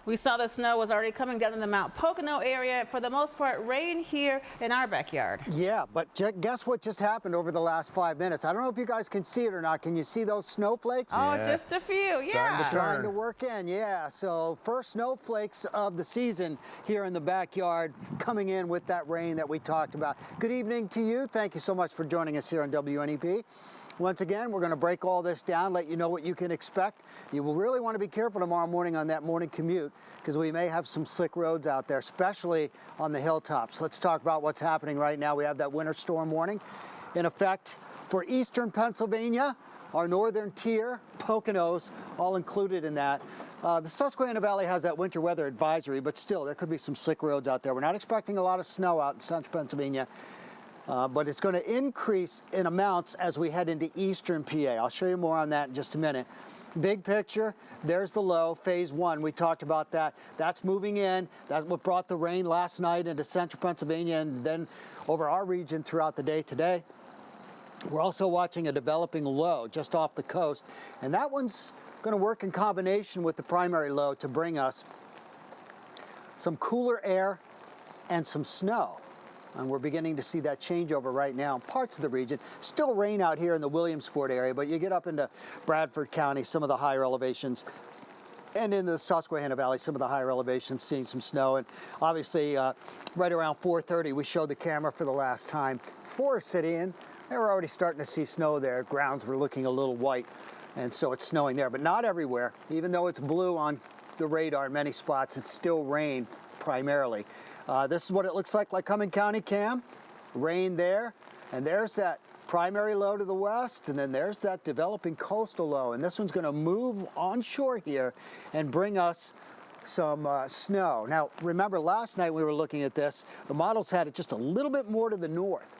We saw the snow was already coming down in the Mount Pocono area. For the most part, rain here in our backyard.
Yeah, but guess what just happened over the last 5 minutes? I don't know if you guys can see it or not. Can you see those snowflakes?
Oh, just a few, yeah.
Starting to work in, yeah. So first snowflakes of the season here in the backyard, coming in with that rain that we talked about. Good evening to you. Thank you so much for joining us here on WNEP. Once again, we're going to break all this down, let you know what you can expect. You will really want to be careful tomorrow morning on that morning commute because we may have some slick roads out there, especially on the hilltops. Let's talk about what's happening right now. We have that winter storm warning in effect for eastern Pennsylvania, our northern tier, Poconos, all included in that. The Susquehanna Valley has that winter weather advisory, but still, there could be some slick roads out there. We're not expecting a lot of snow out in central Pennsylvania. But it's going to increase in amounts as we head into eastern PA. I'll show you more on that in just a minute. Big picture, there's the low, phase one. We talked about that. That's moving in. That's what brought the rain last night into central Pennsylvania and then over our region throughout the day today. We're also watching a developing low just off the coast, and that one's going to work in combination with the primary low to bring us some cooler air and some snow. And we're beginning to see that changeover right now in parts of the region. Still rain out here in the Williamsport area, but you get up into Bradford County, some of the higher elevations, and in the Susquehanna Valley, some of the higher elevations, seeing some snow. And obviously, right around 4:30, we showed the camera for the last time. Forest City, and they were already starting to see snow there. Grounds were looking a little white, and so it's snowing there, but not everywhere. Even though it's blue on the radar in many spots, it's still rain primarily. This is what it looks like Lycoming County, Cam. Rain there, and there's that primary low to the west, and then there's that developing coastal low, and this one's going to move onshore here and bring us some snow. Now, remember last night we were looking at this, the models had it just a little bit more to the north,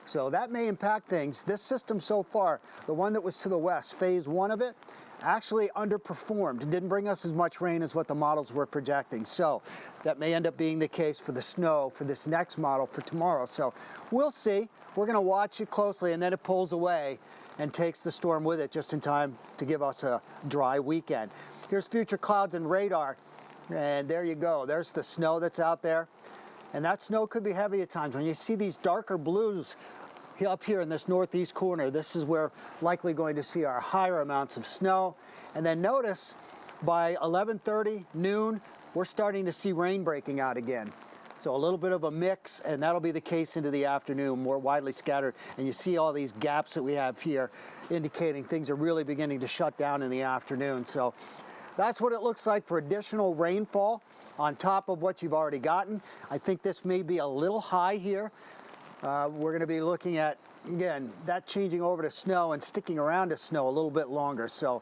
so that may impact things. This system so far, the one that was to the west, phase one of it, actually underperformed. It didn't bring us as much rain as what the models were projecting. So that may end up being the case for the snow for this next model for tomorrow. So we'll see. We're going to watch it closely, and then it pulls away and takes the storm with it just in time to give us a dry weekend. Here's future clouds and radar. And there you go. There's the snow that's out there. And that snow could be heavy at times. When you see these darker blues up here in this northeast corner, this is where likely going to see our higher amounts of snow. And then notice by 11:30, noon, we're starting to see rain breaking out again. So a little bit of a mix, and that'll be the case into the afternoon, more widely scattered. And you see all these gaps that we have here indicating things are really beginning to shut down in the afternoon. So that's what it looks like for additional rainfall on top of what you've already gotten. I think this may be a little high here. We're going to be looking at, again, that changing over to snow and sticking around to snow a little bit longer. So,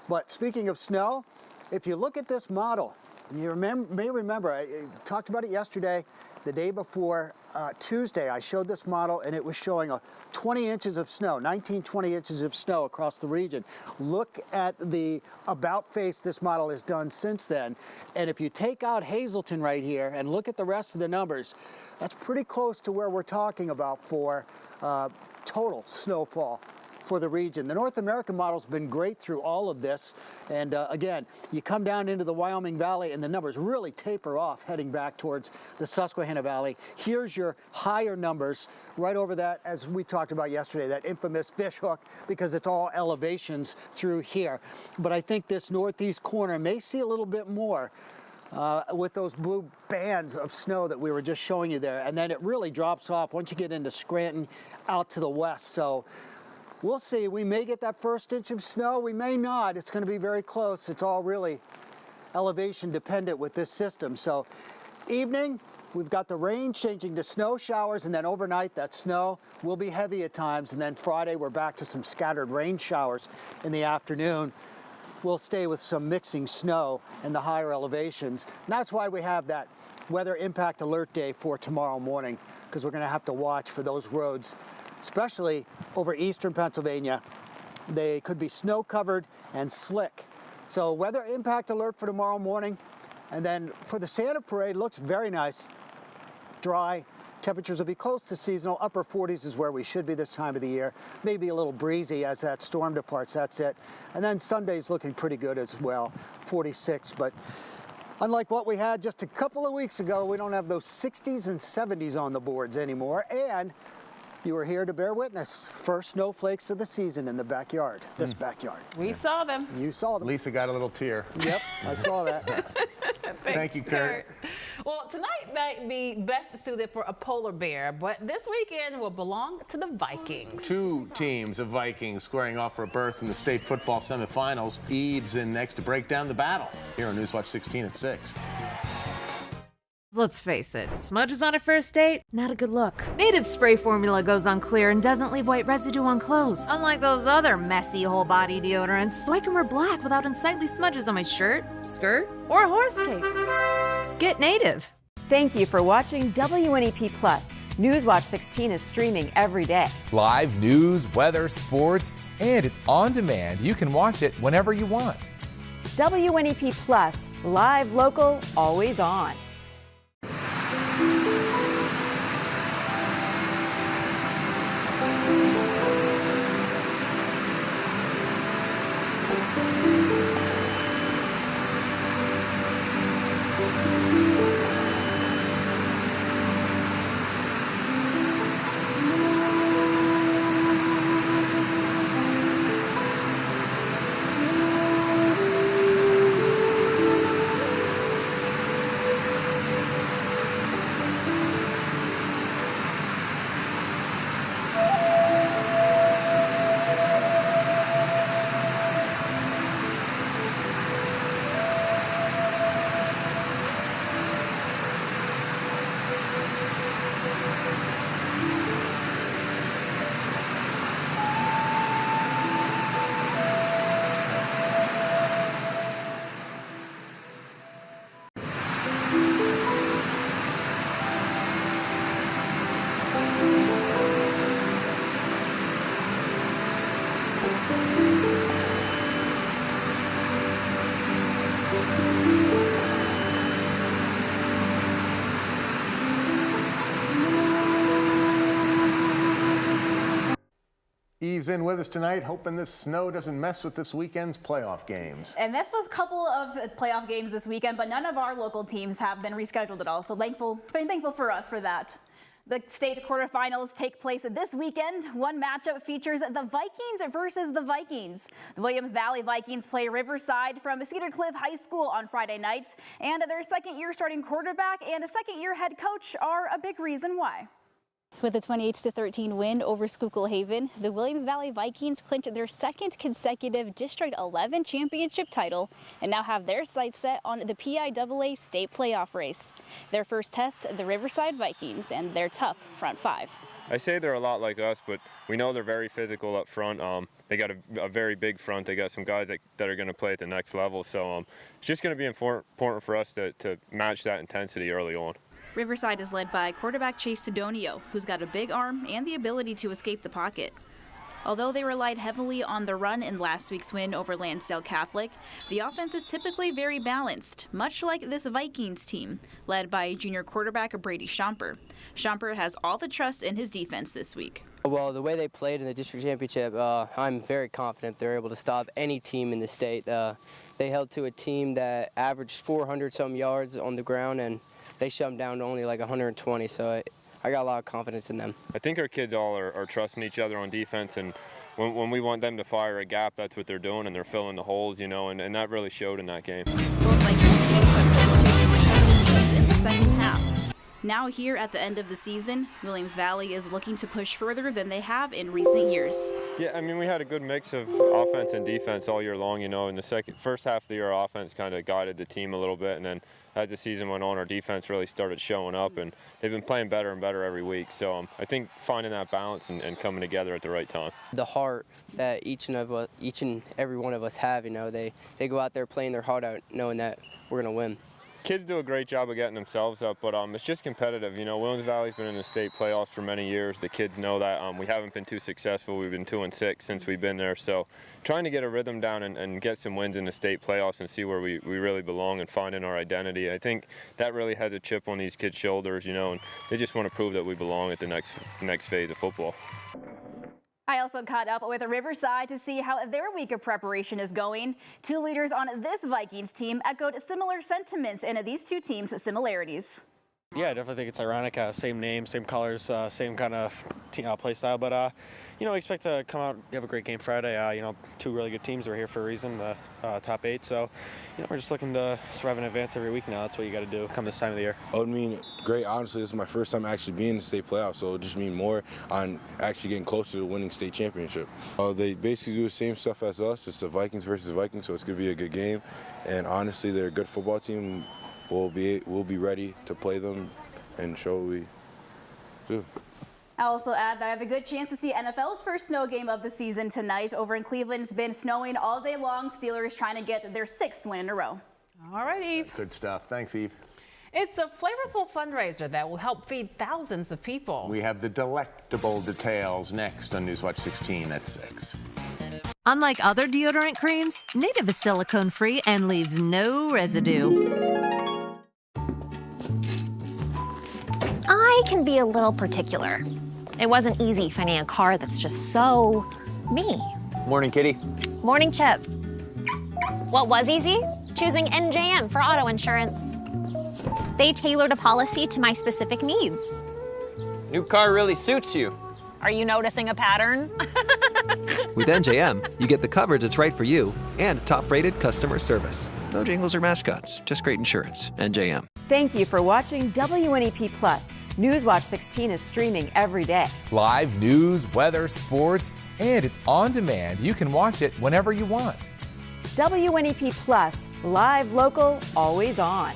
but speaking of snow, if you look at this model, you may remember, I talked about it yesterday, the day before Tuesday, I showed this model and it was showing 20 inches of snow, 20 inches of snow across the region. Look at the about face this model has done since then. And if you take out Hazleton right here and look at the rest of the numbers, that's pretty close to where we're talking about for total snowfall for the region. The North American model's been great through all of this. And again, you come down into the Wyoming Valley and the numbers really taper off heading back towards the Susquehanna Valley. Here's your higher numbers right over that, as we talked about yesterday, that infamous fish hook, because it's all elevations through here. But I think this northeast corner may see a little bit more with those blue bands of snow that we were just showing you there. And then it really drops off once you get into Scranton out to the west. So we'll see. We may get that first inch of snow. We may not. It's going to be very close. It's all really elevation dependent with this system. So evening, we've got the rain changing to snow showers, and then overnight that snow will be heavy at times. And then Friday, we're back to some scattered rain showers in the afternoon. We'll stay with some mixing snow in the higher elevations. And that's why we have that weather impact alert day for tomorrow morning, because we're going to have to watch for those roads, especially over eastern Pennsylvania. They could be snow covered and slick. So weather impact alert for tomorrow morning. And then for the Santa Parade, looks very nice, dry. Temperatures will be close to seasonal. Upper 40s is where we should be this time of the year. Maybe a little breezy as that storm departs, that's it. And then Sunday's looking pretty good as well, 46. But unlike what we had just a couple of weeks ago, we don't have those 60s and 70s on the boards anymore. And you were here to bear witness. First snowflakes of the season in the backyard, this backyard.
We saw them.
You saw them.
Lisa got a little tear.
Yep, I saw that.
Thank you, Kurt.
Well, tonight might be best suited for a polar bear, but this weekend will belong to the Vikings.
Two teams of Vikings squaring off for a berth in the state football semifinals. Eads in next to break down the battle here on Newswatch 16 at 6.
Let's face it, smudges on a first date, not a good look. Native spray formula goes on clear and doesn't leave white residue on clothes, unlike those other messy whole body deodorants, so I can wear black without unsightly smudges on my shirt, skirt, or a horse cape. Get Native.
Thank you for watching WNEP Plus. Newswatch 16 is streaming every day.
Live news, weather, sports, and it's on demand. You can watch it whenever you want.
WNEP Plus, live, local, always on.
Eve's in with us tonight, hoping this snow doesn't mess with this weekend's playoff games.
And that's with a couple of playoff games this weekend, but none of our local teams have been rescheduled at all. So thankful for us for that. The state quarterfinals take place this weekend. One matchup features the Vikings versus the Vikings. The Williams Valley Vikings play Riverside from Cedar Cliff High School on Friday nights, and their second-year starting quarterback and a second-year head coach are a big reason why.
With a 28-13 win over Schuylkill Haven, the Williams Valley Vikings clinched their second consecutive District 11 championship title and now have their sights set on the PIAA state playoff race. Their first test, the Riverside Vikings, and their tough front five.
I say they're a lot like us, but we know they're very physical up front. They got a very big front. They got some guys that are going to play at the next level. So it's just going to be important for us to match that intensity early on.
Riverside is led by quarterback Chase Sidonio, who's got a big arm and the ability to escape the pocket. Although they relied heavily on the run in last week's win over Lansdale Catholic, the offense is typically very balanced, much like this Vikings team, led by junior quarterback Brady Schomper. Schomper has all the trust in his defense this week.
Well, the way they played in the district championship, I'm very confident they're able to stop any team in the state. They held to a team that averaged 400-some yards on the ground, and they shut them down to only like 120, so I got a lot of confidence in them.
I think our kids all are trusting each other on defense, and when we want them to fire a gap, that's what they're doing, and they're filling the holes, and that really showed in that game.
Both Vikings teams have been in the second half. Now here at the end of the season, Williams Valley is looking to push further than they have in recent years.
Yeah, I mean, we had a good mix of offense and defense all year long, In the first half of the year, our offense kind of guided the team a little bit, and then as the season went on, our defense really started showing up, and they've been playing better and better every week. So I think finding that balance and coming together at the right time.
The heart that each and every one of us have, they go out there playing their heart out, knowing that we're going to win.
Kids do a great job of getting themselves up, but it's just competitive. Williams Valley's been in the state playoffs for many years. The kids know that. We haven't been too successful. We've been 2-6 since we've been there. So trying to get a rhythm down and get some wins in the state playoffs and see where we really belong and finding our identity. I think that really has a chip on these kids' shoulders, and they just want to prove that we belong at the next phase of football.
I also caught up with Riverside to see how their week of preparation is going. Two leaders on this Vikings team echoed similar sentiments in these two teams' similarities.
Yeah, I definitely think it's ironic. Same name, same colors, same kind of play style. But, we expect to come out, have a great game Friday. Two really good teams are here for a reason, the top 8. So, we're just looking to survive in advance every week now. That's what you got to do come this time of the year.
It would mean great. Honestly, this is my first time actually being in the state playoffs, so it would just mean more on actually getting closer to winning state championship. They basically do the same stuff as us. It's the Vikings versus Vikings, so it's going to be a good game. And honestly, they're a good football team. We'll be ready to play them and show what we do.
I'll also add that I have a good chance to see NFL's first snow game of the season tonight. Over in Cleveland, it's been snowing all day long. Steelers trying to get their 6th win in a row.
All right, Eve.
Good stuff. Thanks, Eve.
It's a flavorful fundraiser that will help feed thousands of people.
We have the delectable details next on Newswatch 16 at 6.
Unlike other deodorant creams, Native is silicone-free and leaves no residue.
I can be a little particular. It wasn't easy finding a car that's just so me.
Morning, Kitty.
Morning, Chip. What was easy? Choosing NJM for auto insurance. They tailored a policy to my specific needs.
New car really suits you.
Are you noticing a pattern?
With NJM, you get the coverage that's right for you and top-rated customer service. No jingles or mascots, just great insurance. NJM.
Thank you for watching WNEP Plus. Newswatch 16 is streaming every day.
Live news, weather, sports, and it's on demand. You can watch it whenever you want.
WNEP Plus, live, local, always on.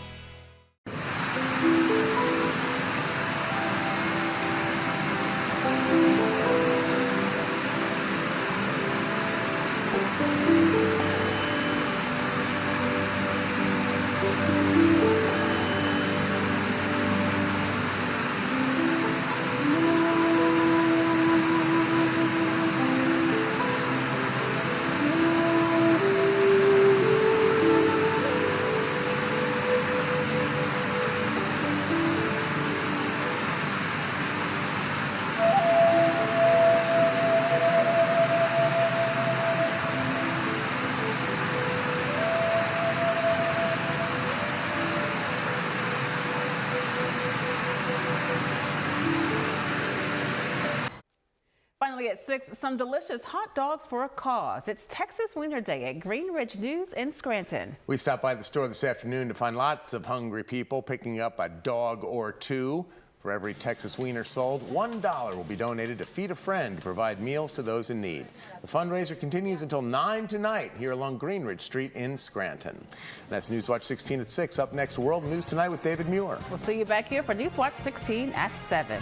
Coming at 6, some delicious hot dogs for a cause. It's Texas Wiener Day at Green Ridge News in Scranton.
We stopped by the store this afternoon to find lots of hungry people picking up a dog or two. For every Texas wiener sold, $1 will be donated to Feed a Friend to provide meals to those in need. The fundraiser continues until 9 tonight here along Greenridge Street in Scranton. That's Newswatch 16 at 6. Up next, World News Tonight with David Muir.
We'll see you back here for Newswatch 16 at 7.